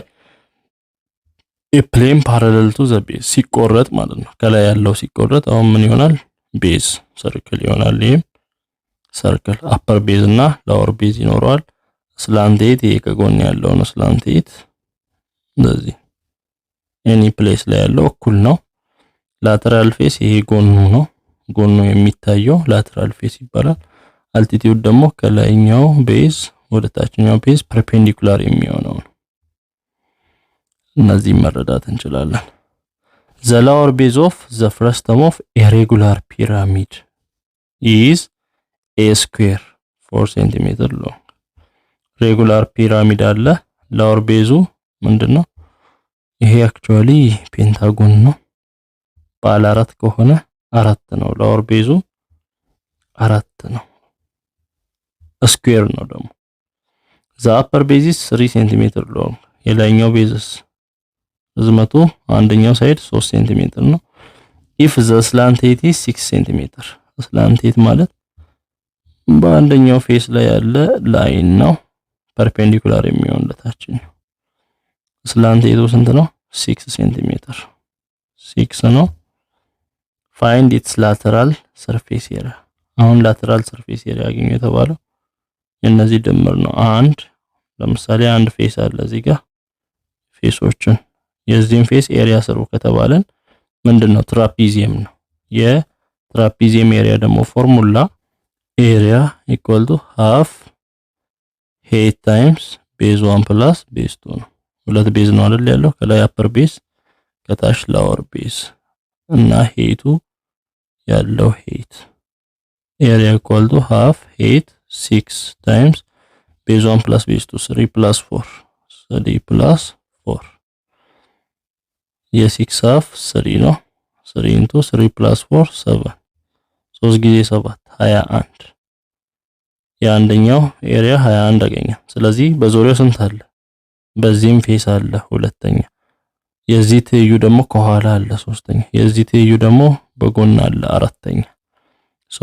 a plane parallel to the base ሲቆረጥ ማለት ነው። ከላይ ያለው ሲቆረጥ አሁን ምን ይሆናል? ቤዝ ሰርክል ይሆናል። ይሄም ሰርክል አፐር ቤዝ እና ሎወር ቤዝ ይኖረዋል። ስላንት ሄይት ይሄ ከጎን ያለው ነው። ስላንት ሄይት እንደዚህ ኤኒ ፕሌስ ላይ ያለው እኩል ነው። ላተራል ፌስ ይሄ ጎኑ ነው። ጎኑ የሚታየው ላተራል ፌስ ይባላል። አልቲቲዩድ ደግሞ ከላይኛው ቤዝ ወደ ታችኛው ቤዝ ፐርፔንዲኩላር የሚሆነው ነው። እነዚህ መረዳት እንችላለን። The lower base of the frustum of a regular pyramid is a square 4 cm long. regular pyramid አለ። lower base ምንድነው? ይሄ አክቹአሊ ፔንታጎን ነው። ባለ አራት ከሆነ አራት ነው። lower base አራት ነው። ስኩዌር ነው ደግሞ። the upper base is 3 cm long. የላይኛው ቤዝስ ርዝመቱ አንደኛው ሳይድ 3 ሴንቲሜትር ነው። if the slant height is 6 ሴንቲሜትር ስላንት ሄይት ማለት በአንደኛው ፌስ ላይ ያለ ላይን ነው ፐርፔንዲኩላር የሚሆን ለታችኛው። ስላንት ሄይቱ ስንት ነው? 6 ሴንቲሜትር 6 ነው። find its lateral surface area። አሁን lateral surface area አገኘ የተባለው የነዚህ ድምር ነው። አንድ ለምሳሌ አንድ ፌስ አለ እዚህ ጋር ፌሶችን የዚህን ፌስ ኤሪያ ስሩ ከተባለን ምንድነው? ትራፒዚየም ነው። የትራፒዚየም ኤሪያ ደግሞ ፎርሙላ ኤሪያ ኢኳል ቱ ሃፍ ሄይት ታይምስ ቤዝ 1 ፕላስ ቤዝ 2 ነው። ሁለት ቤዝ ነው አይደል ያለው? ከላይ አፐር ቤዝ ከታች ላወር ቤዝ እና ሄይቱ ያለው ሄይት ኤሪያ ኢኳል ቱ ሃፍ ሄይት 6 ታይምስ ቤዝ 1 ፕላስ ቤዝ 2 3 ፕላስ 4 3 ፕላስ 4 የ6 ሃፍ 3 ነው። 3 into 3 plus 4 7 3 ጊዜ 7 21 የአንደኛው ኤሪያ 21 አገኘ። ስለዚህ በዙሪያው ስንት አለ? በዚህም ፌስ አለ ሁለተኛ። የዚህ ትይዩ ደግሞ ከኋላ አለ ሶስተኛ። የዚህ ትይዩ ደግሞ በጎን አለ አራተኛ። ሶ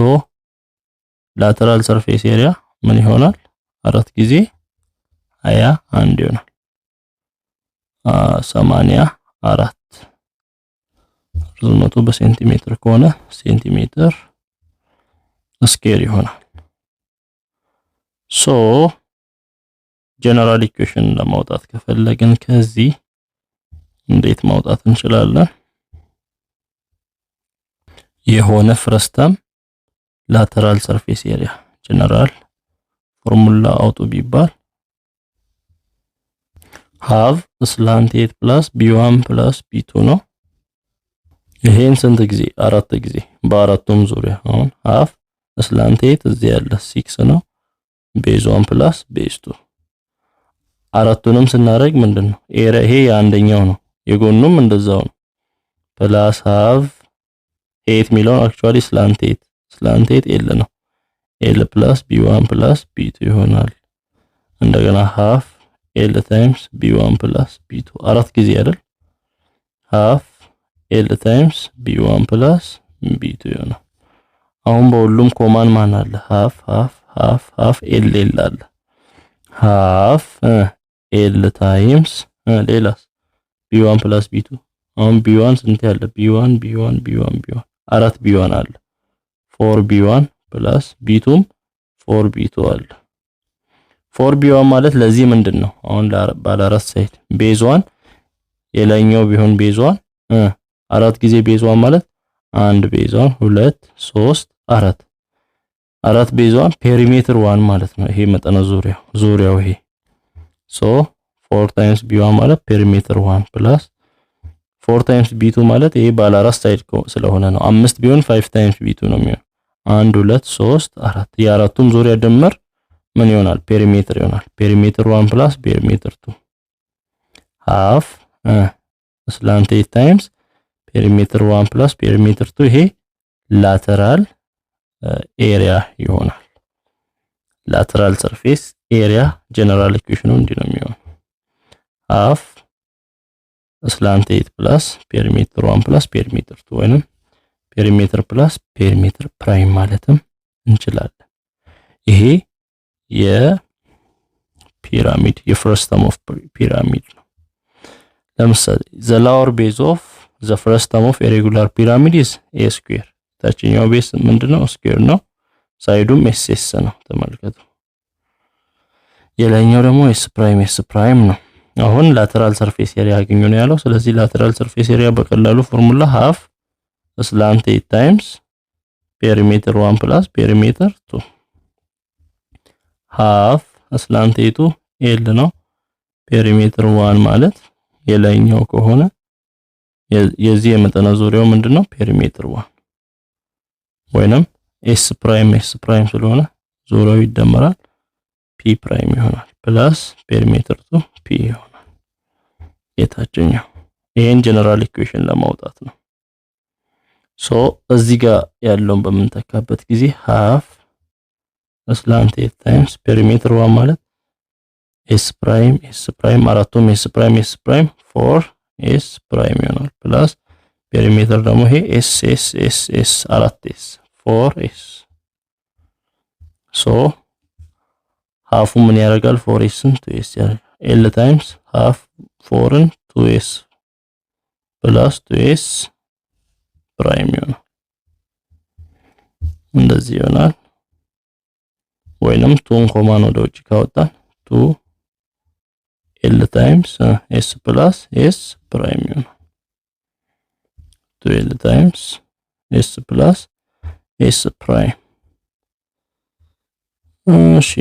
ላተራል ሰርፌስ ኤሪያ ምን ይሆናል? 4 ጊዜ 21 ይሆናል 84 ርዝመቱ በሴንቲሜትር ከሆነ ሴንቲሜትር ስኬር ይሆናል። ሶ ጀነራል ኢኩዌሽን ለማውጣት ከፈለግን ከዚህ እንዴት ማውጣት እንችላለን? የሆነ ፍረስተም ላተራል ሰርፌስ ኤሪያ ጀነራል ፎርሙላ አውጡ ቢባል ሃቭ ስላንት ሄይት ፕላስ b1 ፕላስ b2 ነው። ይሄን ስንት ጊዜ? 4 ጊዜ በአራቱም ዙሪያ። አሁን ሃፍ ስላንት ሄይት እዚህ ያለ 6 ነው። ቤዝ 1 ፕላስ ቤዝ 2 አራቱንም ስናደርግ ምንድነው ኤሪያ? ይሄ የአንደኛው ነው። የጎኑም እንደዛው ነው። ፕላስ ሃቭ ሄይት ሚለው አክቹአሊ ስላንት ሄይት ስላንት ኤት ኤል ነው። ኤል ፕላስ ቢ1 ፕላስ ቢ2 ይሆናል። እንደገና ሃፍ ኤል ታይምስ ቢ1 ፕላስ ቢ2 አራት ጊዜ አይደል? ሃፍ ኤል ታይምስ ቢ1 ፕላስ ቢ2 ይሆናል። አሁን በሁሉም ኮማን ማን አለ? ሃፍ ሃፍ ሃፍ ሃፍ ኤል ኤል አለ። ሃፍ ኤል ታይምስ ሌላስ ቢ1 ፕላስ ቢ2። አሁን ቢ1 ስንት ያለ? ቢ1 ቢ1 ቢ1 ቢ1 አራት ቢ1 አለ። 4 ቢ1 ፕላስ ቢ2ም 4 ቢ2 አለ። 4 ቢ1 ማለት ለዚህ ምንድነው? አሁን ባለ አራት ሳይድ ቤዝ 1 የላይኛው ቢሆን ቤዝ 1 አራት ጊዜ ቤዝ 1 ማለት አንድ ቤዝ 1 2 3 4 አራት ቤዝ 1 ፔሪሜትር 1 ማለት ነው። ይሄ መጠነ ዙሪያው ይሄ ሶ 4 ታይምስ ቢ1 ማለት ፔሪሜትር 1 ፕላስ 4 ታይምስ ቢ2 ማለት ይሄ ባለ አራት ሳይድ ስለሆነ ነው። 5 ቢሆን 5 ታይምስ ቢ2 ነው የሚሆነው 1 2 3 4 የአራቱም ዙሪያ ድምር ምን ይሆናል? ፔሪሜትር ይሆናል። ፔሪሜትር 1 ፕላስ ፔሪሜትር 2 ሃፍ ስላንት ኤት ታይምስ ፔሪሜትር 1 ፕላስ ፔሪሜትር 2 ይሄ ላተራል ኤሪያ ይሆናል። ላተራል ሰርፌስ ኤሪያ ጀነራል ኢኩዌሽኑ እንዲህ ነው የሚሆነው ሃፍ ስላንት ኤት ፕላስ ፔሪሜትር 1 ፕላስ ፔሪሜትር 2 ወይንም ፔሪሜትር ፕላስ ፔሪሜትር ፕራይም ማለትም እንችላለን። ይሄ የፒራሚድ የፈርስት ተርም ኦፍ ፒራሚድ ነው። ለምሳሌ the lower base of the first term of a regular pyramid is a square ታችኛው ቤዝ ምንድነው? ስኩዌር ነው። ሳይዱም ኤስ ነው። ተመልከቱ። የላይኛው ደግሞ ኤስ ፕራይም ነው። አሁን ላተራል ሰርፌስ ኤሪያ አገኙ ነው ያለው። ስለዚህ ላተራል ሰርፌስ ኤሪያ በቀላሉ ፎርሙላ ሃፍ ስላንት ኤት ታይምስ ፔሪሜትር 1 ፕላስ ፔሪሜትር 2 ሃፍ ስላንት ኤቱ ኤል ነው። ፔሪሜትር 1 ማለት የላይኛው ከሆነ የዚህ የመጠነ ዙሪያው ምንድነው? ፔሪሜትር 1 ወይንም ኤስ ፕራይም ስለሆነ ዙሪያው ይደመራል ፒ ፕራይም ይሆናል ፕላስ ፔሪሜትር 2 ፒ ይሆናል የታችኛው። ይሄን ጀነራል ኢኩዌሽን ለማውጣት ነው። ሶ እዚህ ጋር ያለውን በምንተካበት ጊዜ ሃፍ ስላንት ኤት ታይምስ ፔሪሜትር 1 ማለት ኤስ ፕራይም አራቱም ኤስ ፕራይም 4 ኤስ ፕራይም ይሆናል ፕላስ ፔሪሜትር ደግሞ ይሄ ኤስ አራት ኤስ 4 ኤስ ሶ ሃፉ ምን ያደርጋል? 4 ኤስን 2 ኤስ ያደርጋል። ኤል ታይምስ ሃፍ 4ን 2 ኤስ ፕላስ 2 ኤስ ፕራይም ይሆናል። እንደዚህ ይሆናል። ወይንም 2ን ኮማን ወደ ውጭ ካወጣን 2 ኤል ታይምስ ኤስ ፕላስ ኤስ ፕራይም ይሆናል። 2 ኤል ታይምስ ኤስ ፕላስ ኤስ ፕራይም። እሺ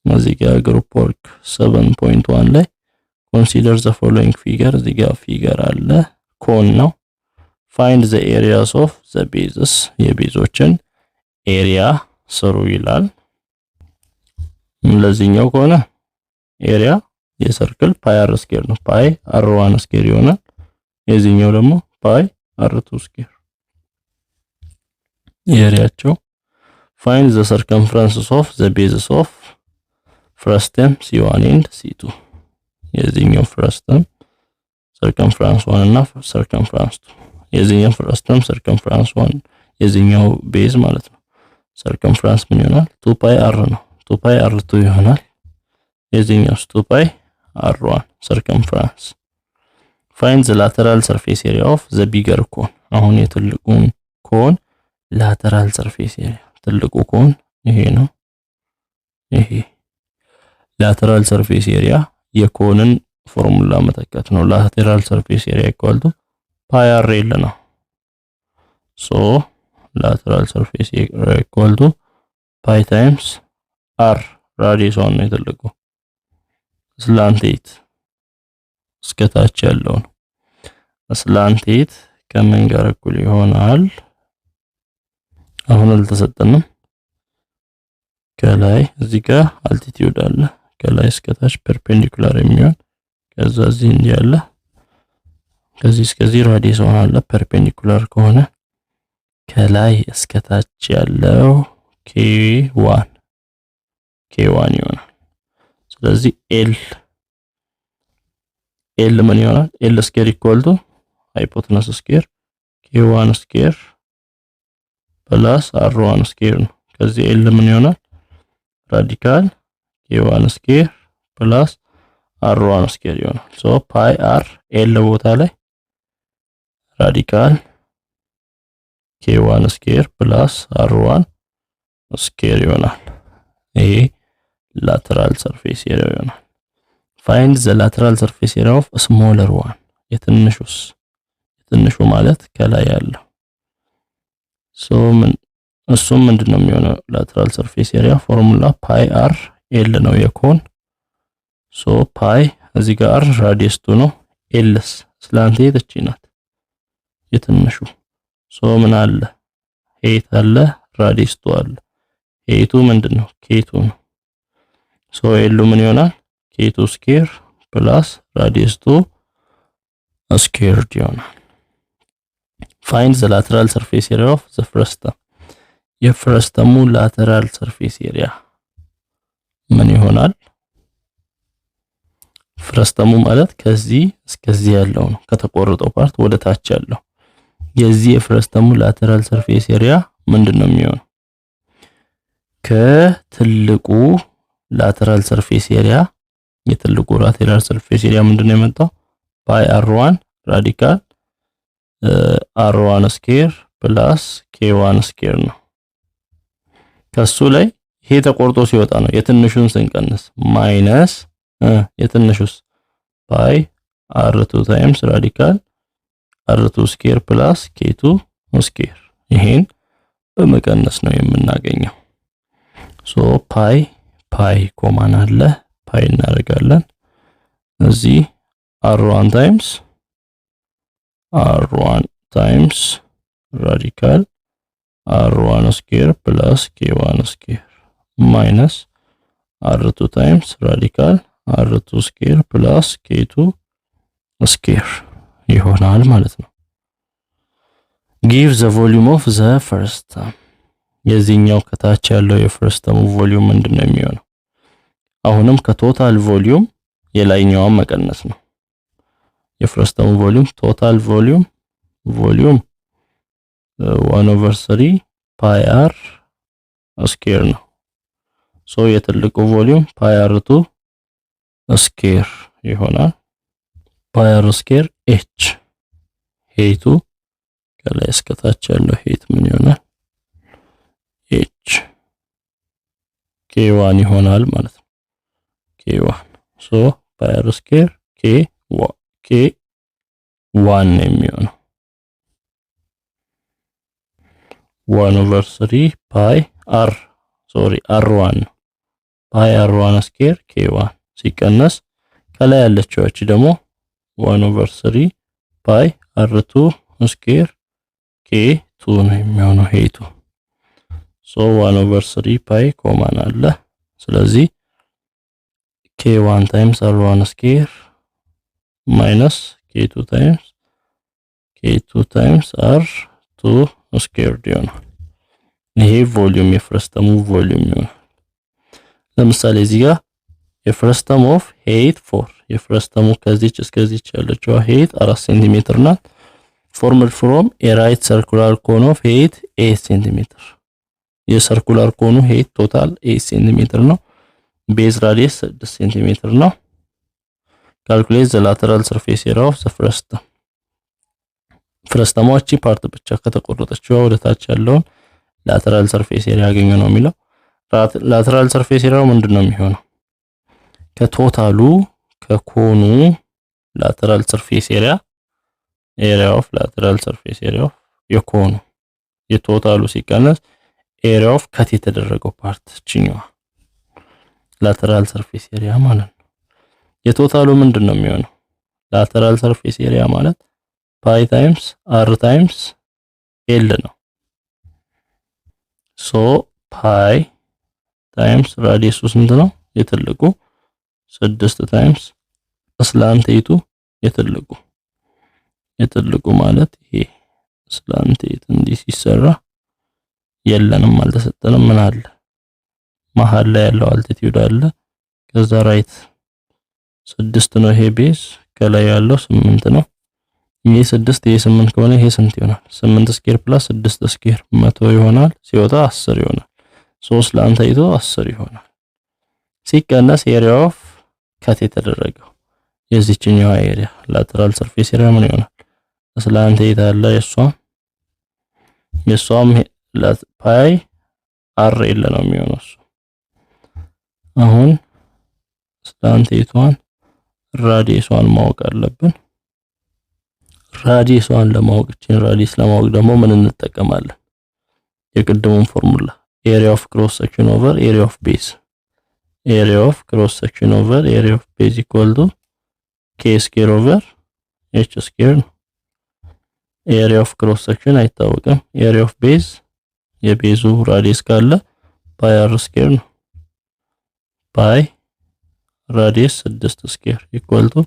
እዚህ ጋር ግሩፕ ወርክ 7.1 ላይ ኮንሲደር ዘ ፎሎዊንግ ፊገር። እዚህ ጋር ፊገር አለ፣ ኮን ነው። ፋይንድ ዘ ኤሪያስ ኦፍ ዘ ቤዝስ የቤዞችን ኤሪያ ስሩ ይላል። ለዚህኛው ከሆነ ኤሪያ የሰርክል ፓይ አር ስኬር ነው። ፓይ አር 1 ስኬር ይሆናል። የዚህኛው ደግሞ ፓይ አር 2 ስኬር ኤሪያቸው። ፋይንድ ዘ ሰርከምፈረንስስ ኦፍ ዘ ቤዝስ ኦፍ ፍረስተም C1 ኤንድ C2 የዚህኛው ፍረስተም ሰርከምፈረንስ 1 እና ሰርከምፈረንስ 2 የዚህኛው ፍረስተም ሰርከምፈረንስ 1 የዚህኛው ቤዝ ማለት ነው። ሰርከምፈረንስ ምን ይሆናል? 2 ፓይ አር ነው። 2 ፓይ አር 2 ይሆናል። የዚህኛው 2 ፓይ አር 1 ሰርከምፈረንስ። ፋይንድ ዘ ላተራል ሰርፌስ ኤሪያ ኦፍ ዘ ቢገር ኮን። አሁን የትልቁን ኮን ላተራል ሰርፌስ ኤሪያ ትልቁ ኮን ይሄ ነው። ይሄ ላተራል ሰርፌስ ኤሪያ የኮንን ፎርሙላ መተካት ነው። ላተራል ሰርፌስ ኤሪያ ኢኳል ቱ ፓይ አር ኤል ነው። ሶ ላተራል ሰርፌስ ኤሪያ ኢኳል ቱ ፓይ ታይምስ አር ራዲየስ ነው የትልቁ ስላንት ኤት እስከታች ያለው ነው። ስላንት ኤት ከምን ጋር እኩል ይሆናል? አሁን አልተሰጠንም። ከላይ እዚህ ጋር አልቲቲዩድ አለ፣ ከላይ እስከታች ፐርፔንዲኩላር የሚሆን ከዛ እዚህ እንዲህ አለ፣ ከዚህ እስከዚህ ራዲየስ አለ። ፐርፔንዲኩላር ከሆነ ከላይ እስከ ታች ያለው k1 ይሆናል። ስለዚህ ኤል ምን ይሆናል? ኤል ስኬር ኢኳል ቱ ሃይፖተነስ ስኬር k1 ስኬር ፕላስ r1 ስኬር ነው። ከዚህ ኤል ምን ይሆናል? ራዲካል k1 ስኬር ፕላስ r1 ስኬር ይሆናል። ሶ ፓይ r ኤል ቦታ ላይ ራዲካል k1 ስኬር ፕላስ r1 ስኬር ይሆናል። ይሄ ላተራል ሰርፌስ ኤሪያ ይሆናል። ፋይንድ ዘ ላተራል ሰርፌስ ኤሪያ ኦፍ ስሞለር ዋን። የትንሹ ማለት ከላይ ያለው እሱም ምንድነው የሚሆነው? ላተራል ሰርፌስ ኤሪያ ፎርሙላ ፓይ አር ኤል ነው የኮን። ሶ ፓይ እዚህ ጋር ራዲየስ ቱ ነው። ኤልስ ስላንት እቺ ናት የትንሹ። ሶ ምን አለ? ሄት አለ፣ ራዲየስ ቱ አለ። ሄቱ ምንድነው? ኬቱ ነው። ሶ ኤሉ ምን ይሆናል? ኬቱ ስኬር ፕላስ ራዲየስ ቱ ስኬርድ ይሆናል። ፋይንድ ዘ ላተራል ሰርፌስ ኤሪያ ኦፍ ዘ ፍረስተም። የፍረስተሙ ላተራል ሰርፌስ ኤሪያ ምን ይሆናል? ፍረስተሙ ማለት ከዚህ እስከዚህ ያለው ነው፣ ከተቆረጠው ፓርት ወደ ታች ያለው። የዚህ የፍረስተሙ ላተራል ሰርፌስ ኤሪያ ምንድነው የሚሆነው? ከትልቁ ላተራል ሰርፌስ ኤሪያ የትልቁ ላተራል ሰርፌስ ኤሪያ ምንድነው የመጣው? ፓይ r1 ራዲካል r1 ስኬር ፕላስ k1 ስኬር ነው። ከሱ ላይ ይሄ ተቆርጦ ሲወጣ ነው የትንሹን ስንቀንስ ማይነስ የትንሹስ ፓይ r2 ታይምስ ራዲካል r2 ስኬር ፕላስ k2 ስኬር። ይሄን በመቀነስ ነው የምናገኘው። ሶ ፓይ ኮማን አለ፣ ፓይ እናደርጋለን። እዚህ r1 ታይምስ ራዲካል r1 ስኬር ፕላስ k1 ስኬር ማይነስ r2 ታይምስ ራዲካል r2 ስኬር ፕላስ k2 ስኬር ይሆናል ማለት ነው። ጊቭ ዘ ቮሊዩም ኦፍ ዘ ፍረስተም። የዚህኛው ከታች ያለው የፍረስተሙ ቮሊዩም ምንድነው የሚሆነው? አሁንም ከቶታል ቮሊዩም የላይኛውን መቀነስ ነው። የፍረስተሙ ቮሊዩም ቶታል ቮሊዩም 1/3 ፓይ አር ስኬር ነው። ሶ የትልቁ ቮሊዩም ፓይ r2 ስኬር ይሆናል። ፓይ r ስኬር h ሄቱ ከላይ እስከ ታች ያለው ሄት ምን ይሆናል? h k1 ይሆናል ማለት ነው። k1 ሶ ፓይ r ስኬር k1 የሚሆነው 1/3 ፓይ r1 ፓይ r1 ስኬር k1 ሲቀነስ ከላይ ያለችው እቺ ደግሞ 1/3 ፓይ r2 ስኬር k2 ነው የሚሆነው ሄቱ። ሶ 1/3 ፓይ ኮማን አለ። ስለዚህ k1 ታይምስ r1 ስኬር ማይነስ k2 ታይምስ r2 ስኬር ይሆናል። ይሄ ቮሊዩም የፍረስተሙ ቮሊዩም ይሆናል። ለምሳሌ እዚህ ጋር የፍረስተም ኦፍ ሄት 4 የፍረስተሙ ከዚች እስከዚች ያለችው ሄት 4 ሴንቲሜትር ናት። ፎርምድ ፍሮም ኤ ራይት ሰርኩላር ኮን ኦፍ ሄት 8 ሴንቲሜትር። የሰርኩላር ኮኑ ሄት ቶታል 8 ሴንቲሜትር ነው። ቤዝ ራዲየስ 6 ሴንቲሜትር ነው። ካልኩሌት ዘ ላተራል ሰርፌስ ኤሪያ ኦፍ ዘ ፍረስተም። ፍረስተሟ እቺ ፓርት ብቻ ከተቆረጠችው ወደ ታች ያለውን ላተራል ሰርፌስ ኤሪያ ያገኘ ነው የሚለው። ላተራል ሰርፌስ ኤሪያው ምንድነው የሚሆነው? ከቶታሉ ከኮኑ ላተራል ሰርፌስ ኤሪያ ኦፍ ላተራል ሰርፌስ ኤሪያ ኦፍ የኮኑ የቶታሉ ሲቀነስ ኤሪያ ኦፍ ከት የተደረገው ፓርት እቺኛዋ ላተራል ሰርፌስ ኤሪያ ማለት ነው። የቶታሉ ምንድነው የሚሆነው? ላተራል ሰርፌስ ኤሪያ ማለት ፓይ ታይምስ r ታይምስ l ነው። ሶ ፓይ ታይምስ ራዲየሱ ስንት ነው? የትልቁ 6 ታይምስ ስላንት ሄቱ የትልቁ ማለት ይሄ ስላንት ኤት እንዲህ ሲሰራ የለንም አልተሰጠንም። ምን አለ መሃል ላይ ያለው አልቲቲዩድ አለ። ከዛ ራይት 6 ነው ይሄ ቤዝ፣ ከላይ ያለው 8 ነው። ይሄ 6 ይሄ 8 ከሆነ ይሄ ስንት ይሆናል? 8 ስኩዌር ፕላስ 6 ስኩዌር 100 ይሆናል። ሲወጣ 10 ይሆናል። 3 ለአንተ አይቶ 10 ይሆናል። ሲቀነስ ኤሪያ ኦፍ ካት የተደረገው የዚህኛው ኤሪያ ላተራል ሰርፌስ ኤሪያ ምን ይሆናል? ስላንት ኤት አለ የሷም ፓይ አር ኤል ነው የሚሆነው እሱ። አሁን ስላንት ኤቷን ራዲየሷን ማወቅ አለብን። ራዲየሷን ለማወቅ እቺን ራዲየስ ለማወቅ ደግሞ ምን እንጠቀማለን? የቅድሙን ፎርሙላ ኤሪያ ኦፍ ክሮስ ሴክሽን ኦቨር ኤሪያ ኦፍ ቤዝ። ኤሪያ ኦፍ ክሮስ ሴክሽን ኦቨር ኤሪያ ኦፍ ቤዝ ኢኳል ቱ ኬ ስኩዌር ኦቨር ኤች ስኩዌር ነው። ኤሪያ ኦፍ ክሮስ ሴክሽን አይታወቅም። ኤሪያ ኦፍ ቤዝ የቤዙ ራዲየስ ካለ ፓይ አር ስኩዌር ነው። ፓይ ራዲየስ 6 ስኩዌር ኢኳል ቱ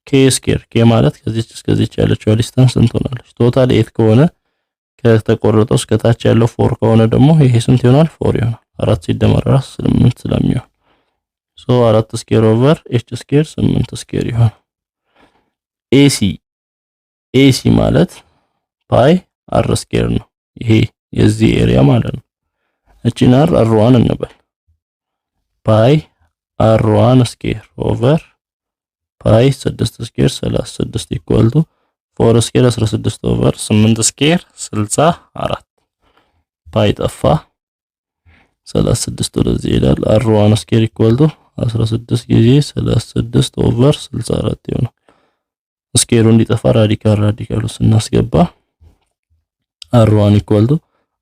ኬ ስኩዌር። ኬ ማለት ከዚች እስከዚች ያለችው ዲስታንስ ስንት ሆናለች? ቶታል 8 ከሆነ ከተቆረጠው እስከታች ያለው 4 ከሆነ ደግሞ ይሄ ስንት ይሆናል? 4 ይሆናል። 4 ሲደመር 8 ስለሚሆን 4 ስኩዌር ኦቨር ኤች ስኩዌር 8 ስኩዌር ይሆናል። ኤሲ ማለት ፓይ አር ስኩዌር ነው። ይሄ የዚህ ኤሪያ ማለት ነው። እቺን አር1 እንበል። ፓይ አር1 ስኩዌር ኦቨር ፓይ 6 ስኩዌር 36 ኢኳል ቱ 4 ስኩዌር 16 ኦቨር 8 ስኩዌር 64። ፓይ ጠፋ 36 ወደዚህ ይላል። አር1 ስኩዌር ኢኳል ቱ 16 ጊዜ 36 ኦቨር 64 ይሆናል። ስኩዌሩ እንዲጠፋ ራዲካሉ ስናስገባ አር1 ኢኳል ቱ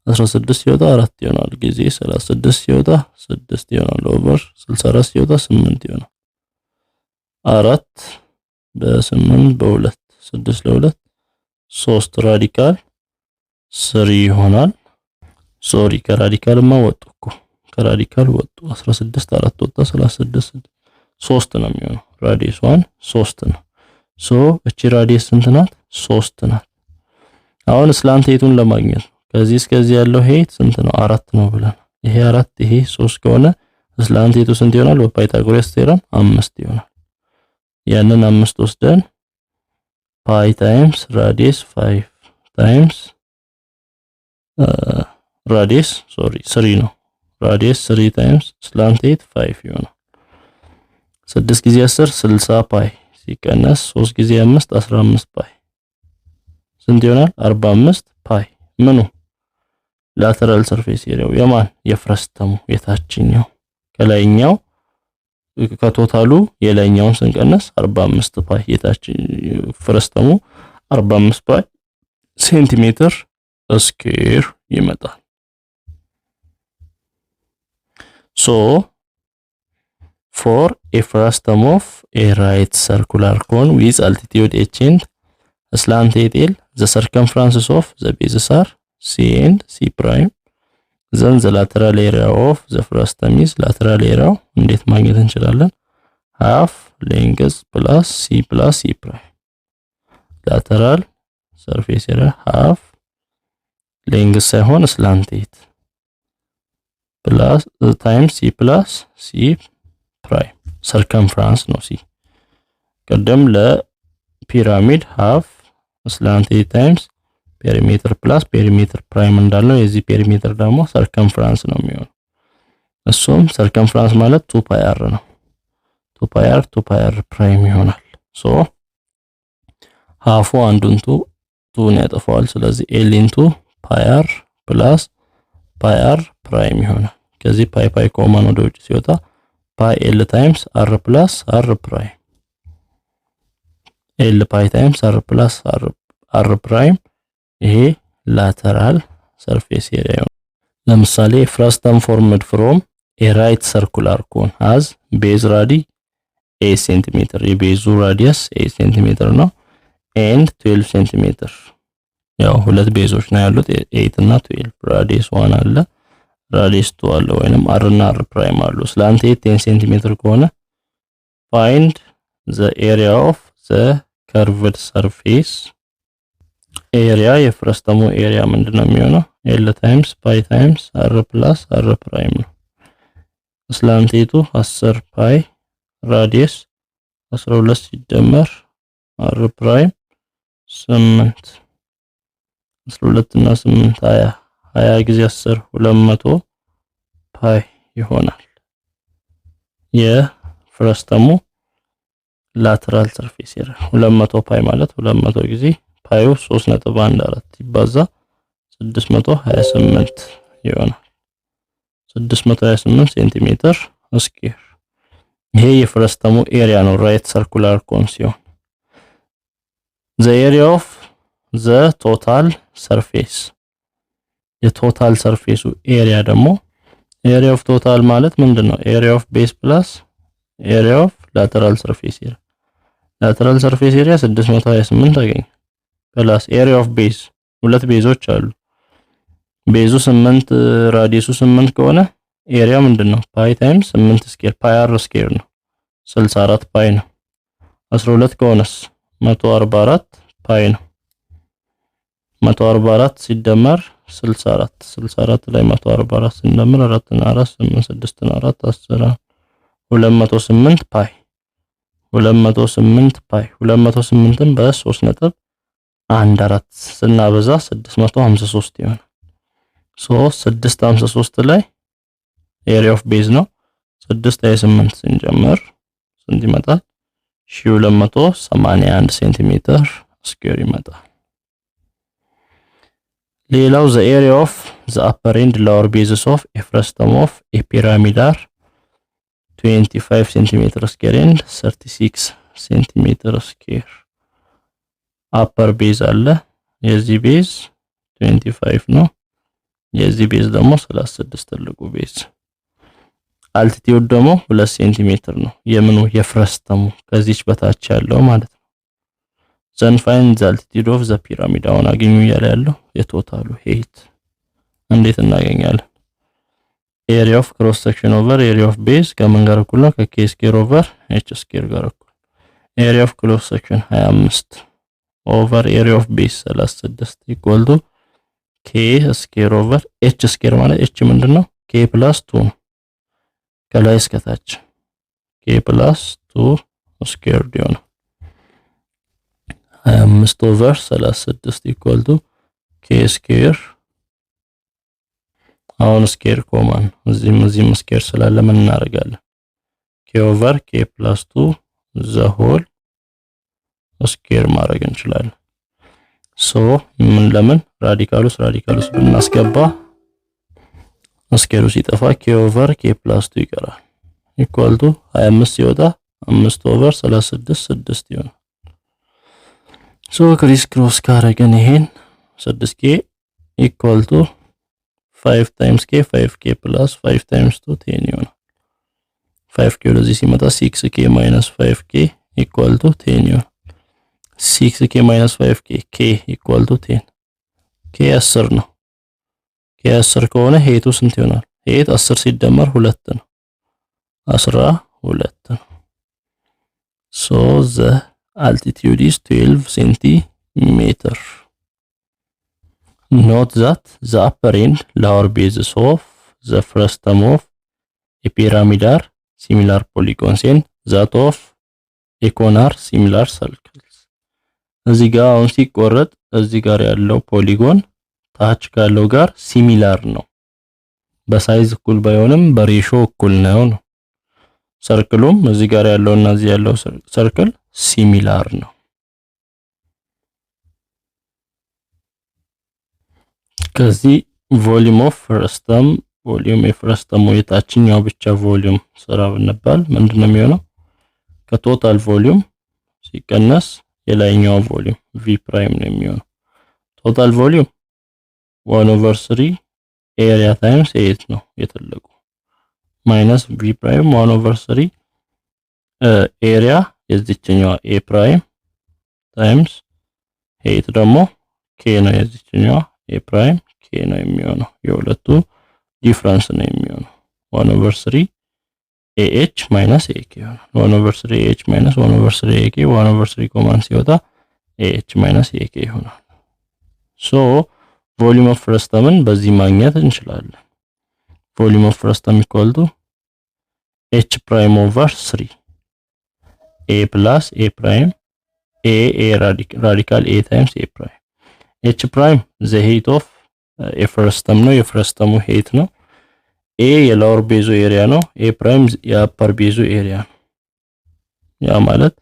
16 ሲወጣ 4 ይሆናል ጊዜ 36 ሲወጣ 6 ይሆናል ኦቨር 64 ሲወጣ 8 ይሆናል። 4 በ8 በ2 6 ለ2 3 ራዲካል 3 ይሆናል። ሶሪ ከራዲካልማ ወጡ እኮ ከራዲካል ወጡ 16 4 ወጣ 36 3 ነው የሚሆነው። ራዲየስ 1 3 ነው። እቺ ራዲየስ ስንት ናት? 3 ናት። አሁን ስላንት ኤቱን ለማግኘት ከዚህ እስከዚህ ያለው ሄት ስንት ነው? 4 ነው ብለን ይሄ 4 ይሄ 3 ከሆነ ስላንት ኤቱ ስንት ይሆናል? በፓይታጎረስ ቴረም 5 ይሆናል። ያንን 5 ወስደን ፓይ ታይምስ ራዲየስ 5 ታይምስ ራዲየስ 3 ነው። ራዲየስ 3 ታይምስ ስላንት ኤት 5 ይሆናል። 6 ጊዜ 10 60 ፓይ ሲቀነስ 3 ጊዜ 5 15 ፓይ ስንት ይሆናል? 45 ፓይ። ምኑ ላተራል ሰርፌስ ኤሪያው የማን የፍረስተሙ የታችኛው ከላይኛው ከቶታሉ የላይኛውን ስንቀነስ 45 ፓይ የታችኛው ፍረስተሙ 45 ፓይ ሴንቲሜትር ስኩዌር ይመጣል። for a frustum of a right circular cone with altitude h and slant l, the circumferences of the bases are c and c prime. Then the lateral area of the frustum is lateral area እንዴት ማግኘት እንችላለን? half length plus c prime. lateral surface area half length ሳይሆን slant it plus times c plus c prime. circumference ነው c። ቀደም ለፒራሚድ half slant it times ፔሪሜትር ፕላስ ፔሪሜትር ፕራይም እንዳለው የዚህ ፔሪሜትር ደግሞ ሰርከምፍራንስ ነው የሚሆነው። እሱም ሰርከምፍራንስ ማለት 2 ፓይ አር ነው። 2 ፓይ አር ፕራይም ይሆናል። ሃፉ አንዱን 2 ያጠፋዋል። ስለዚህ ኤል ኢንቱ ፓይ አር ፕላስ ፓይ አር ፕራይም ይሆናል። ከዚህ ፓይ ኮመን ወደ ውጭ ሲወጣ ፓይ ኤል ታይምስ አር ፕላስ አር ፕራይም ኤል ፓይ ታይምስ አር ፕላስ አር ፕራይም ይሄ ላተራል ሰርፌስ ኤሪያ ነው። ለምሳሌ ፍራስተም ፎርምድ ፍሮም ኤ ራይት ሰርኩላር ኮን ሃዝ ቤዝ ራዲ 8 ሴንቲሜትር የቤዙ ራዲየስ 8 ሴንቲሜትር ነው ኤንድ 12 ሴንቲሜትር ያው ሁለት ቤዞች ነው ያሉት 8 እና 12 ራዲየስ 1 አለ ራዲየስ 2 አለ ወይንም አር እና አር ፕራይም አሉ። ስላንት 10 ሴንቲሜትር ከሆነ find the area of the curved surface ኤሪያ የፍረስተሙ ኤሪያ ምንድነው የሚሆነው? ኤል ታይምስ ፓይ ታይምስ አር ፕላስ አር ፕራይም ነው። ስላንቴቱ 10 ፓይ ራዲየስ 12 ሲደመር አር ፕራይም 8 12 እና 8 20 ጊዜ 10 200 ፓይ ይሆናል። የፍረስተሙ ላተራል ሰርፌስ ኤሪያ 200 ፓይ ማለት 200 ጊዜ ፓዩ 3.14 ይባዛ 628 ይሆናል። 628 ሴንቲሜትር ስኩዌር። ይሄ የፍረስተሙ ኤሪያ ነው። ራይት ሰርኩላር ኮን ሲሆን the area of the total surface የቶታል ሰርፌሱ ኤሪያ ደግሞ ኤሪያ ኦፍ ቶታል ማለት ምንድነው? ኤሪያ ኦፍ ቤዝ ፕላስ ኤሪያ ኦፍ ላተራል ሰርፌስ ኤሪያ። ላተራል ሰርፌስ ኤሪያ 628 አገኘ ፕላስ ኤሪያ ኦፍ ቤዝ ሁለት ቤዞች አሉ። ቤዙ 8 ራዲየሱ 8 ከሆነ ኤሪያ ምንድነው? ፓይ ታይምስ 8 ስኩዌር ፓይ አር ስኩዌር ነው 64 ፓይ ነው። 12 ከሆነስ 144 ፓይ ነው። 144 ሲደመር 64 ላይ 144 ሲደመር 4 እና 4 8 6 እና 4 10 208 ፓይ 208 ፓይ 208ን በ3.14 ስናበዛ 653 ይሆናል። 653 ላይ ኤሪያ ኦፍ ቤዝ ነው 628 ስንጨምር ስንት ይመጣል? 1281 ሴንቲሜትር ስኩዌር ይመጣል። ሌላው the area of the upper and lower bases of a frustum of a pyramidal 25 centimeter square and 36 centimeter square upper base አለ። የዚህ ቤዝ 25 ነው። የዚህ ቤዝ ደግሞ 36 ትልቁ ቤዝ። አልቲቲዩድ ደግሞ 2 ሴንቲሜትር ነው። የምኑ የፍረስተሙ ከዚች በታች ያለው ማለት ነው። ዘን ፋይንድ ዘ አልቲቲዩድ ኦፍ ዘ ፒራሚድ አሁን አገኙ እያለ ያለው የቶታሉ ሄይት እንዴት እናገኛለን? ኤሪያ ኦፍ ክሮስ ሴክሽን ኦቨር ኤሪያ ኦፍ ቤዝ ከምን ጋር እኩል ነው? ከኬ ስኩዌር ኦቨር ኤች ስኩዌር ጋር እኩል። ኤሪያ ኦፍ ክሮስ ሴክሽን 25 ኦቨር ኤሪያ ኦፍ ቤዝ 36 ኢኳል ቱ ኬ ስኩዌር ኦቨር ኤች ስኩዌር ማለት ኤች ምንድነው? ኬ ፕላስ 2 ነው። ከላይ እስከ ታች ኬ ፕላስ 2 ስኩዌር ይሆናል። 25 ኦቨር 36 ኢኳል ቱ ኬ ስኩዌር። አሁን ስኩዌር ኮማን እዚህም ስኩዌር ስላለ ምን እናደርጋለን? ኬ ኦቨር ኬ ፕላስ 2 ዘ ሆል ስኩዌር ማድረግ እንችላለን። ሶ ምን ለምን ራዲካሉስ ብናስገባ ስኩዌሩ ሲጠፋ ኬ ኦቨር ኬ ፕላስ 2 ይቀራል። ኢኳል ቱ 25 ሲወጣ 5 ኦቨር 36 6 ይሆናል። ሶ ክሪስ ክሮስ ካረገን ይሄን 6k ኢኳል ቱ 5 ታይምስ k 5k ፕላስ 5 ታይምስ 2 10 ይሆናል። 5k ወደዚህ ሲመጣ 6k ማይነስ 5k ኢኳል ቱ 10 ይሆናል። 6k ማይነስ 5k k ኢኳል ቱ 10 k 10 ነው። k 10 ከሆነ ሄቱ ስንት ይሆናል? ሄት 10 ሲደመር 2 ነው 12 ነው። ሶ ዘ altitude is 12 centimeter. Note that the upper and lower bases of the frustum of a pyramid are similar polygons and that of a cone are similar circles. እዚህ ጋር አሁን ሲቆረጥ እዚህ ጋር ያለው ፖሊጎን ታች ካለው ጋር ሲሚላር ነው። በሳይዝ እኩል ባይሆንም በሬሾ እኩል ነው። ሰርክሉም እዚህ ጋር ያለውና እዚህ ያለው ሰርክል ሲሚላር ነው። ከዚህ ቮሊዩም ኦፍ ፍረስተም ቮሊዩም የፍረስተሙ የታችኛው ብቻ ቮሊዩም ስራ ብንባል ምንድነው የሚሆነው? ከቶታል ቮሊዩም ሲቀነስ የላይኛው ቮሊዩም v ፕራይም ነው የሚሆነው። ቶታል ቮሊዩም 1/3 ኤሪያ ታይምስ 8 ነው የትልቁ ማይነስ v ፕራይም 1/3 ኤሪያ የዚህኛው a ፕራይም ታይምስ 8 ደግሞ k ነው የዚህኛው a ፕራይም k ነው የሚሆነው። የሁለቱ ዲፈረንስ ነው የሚሆነው 1/3 ah minus ak ይሆናል። 1/3 ah minus 1/3 ak 1/3 ኮማን ሲወጣ ah minus ak ይሆናል። ሶ ቮሊዩም ኦፍ ፍረስተምን በዚህ ማግኘት እንችላለን። ቮሊዩም ኦፍ ፍረስተም ኢኳል ቱ h ፕራይም ኦቨር 3 a ፕላስ a ፕራይም a ራዲካል a ታይምስ a ፕራይም h ፕራይም ዘ ሄት ኦፍ የፍረስተም ነው፣ የፍረስተሙ ሄት ነው። a የላወር ቤዙ ኤሪያ ነው። a ፕራይም የአፐር ቤዙ ኤሪያ ነው። ያ ማለት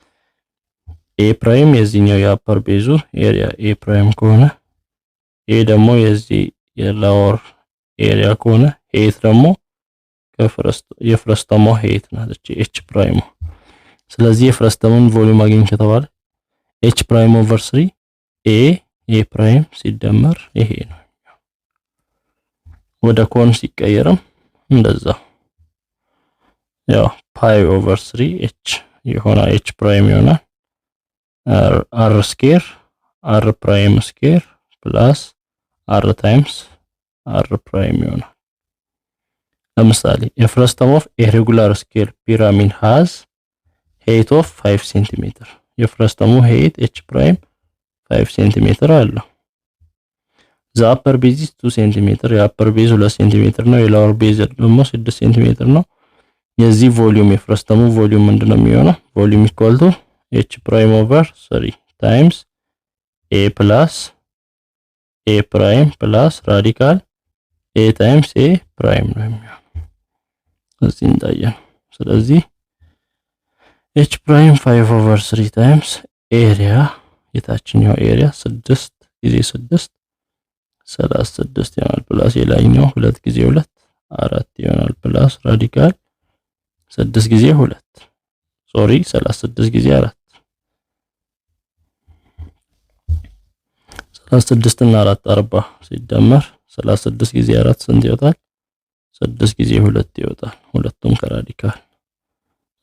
a ፕራይም የዚህኛው የአፐር ቤዙ ኤሪያ a ፕራይም ከሆነ a ደግሞ የዚህ የላወር ኤሪያ ከሆነ ሄት ደግሞ የፍረስተሙ ሄት ናት h ፕራይም። ስለዚህ የፍረስተሙን ቮሊዩም አግኝ ከተባለ h ፕራይም ኦቨር 3 a ፕራይም ሲደመር ይሄ ነው። ወደ ኮን ሲቀየርም እንደዛ ያው ፓይ ኦቨር 3 h ይሆናል። h ፕራይም ይሆናል r ስኬር r ፕራይም ስኬር ፕላስ r ታይምስ r ፕራይም ይሆናል። ለምሳሌ የፍረስተም ኦፍ a regular scale pyramid has height of 5 cm የፍረስተሙ height h ፕራይም 5 cm አለው። the upper base is 2 cm የአፐር ቤዝ 2 cm ነው። የሎወር ቤዝ ደግሞ 6 cm ነው። የዚህ ቮሊዩም የፍረስተሙ ቮሊዩም ምንድነው የሚሆነው? ቮሊዩም ኢኳል ቱ h ፕራይም ኦቨር 3 ታይምስ a ፕላስ a ፕራይም ፕላስ ራዲካል a ታይምስ a ፕራይም ነው የሚሆነው። እዚህ እንዳየን። ስለዚህ h ፕራይም 5 ኦቨር 3 ታይምስ ኤሪያ የታችኛው ኤሪያ 6 ጊዜ 6 36 ይሆናል ፕላስ የላይኛው 2 ጊዜ 2 4 ይሆናል ፕላስ ራዲካል 6 ጊዜ 2 ሶሪ 36 ጊዜ 4 36 እና 4 40 ሲደመር 36 ጊዜ 4 ስንት ይወጣል? 6 ጊዜ 2 ይወጣል። ሁለቱም ከራዲካል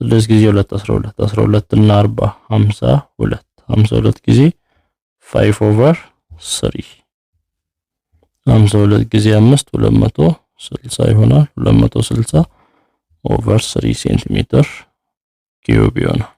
6 ጊዜ 2 12 12 እና 40 52 52 ጊዜ 5 ኦቨር 3 52 ጊዜ 5 260 ይሆናል። 260 ኦቨር 3 ሴንቲሜትር ኪዩብ ይሆናል።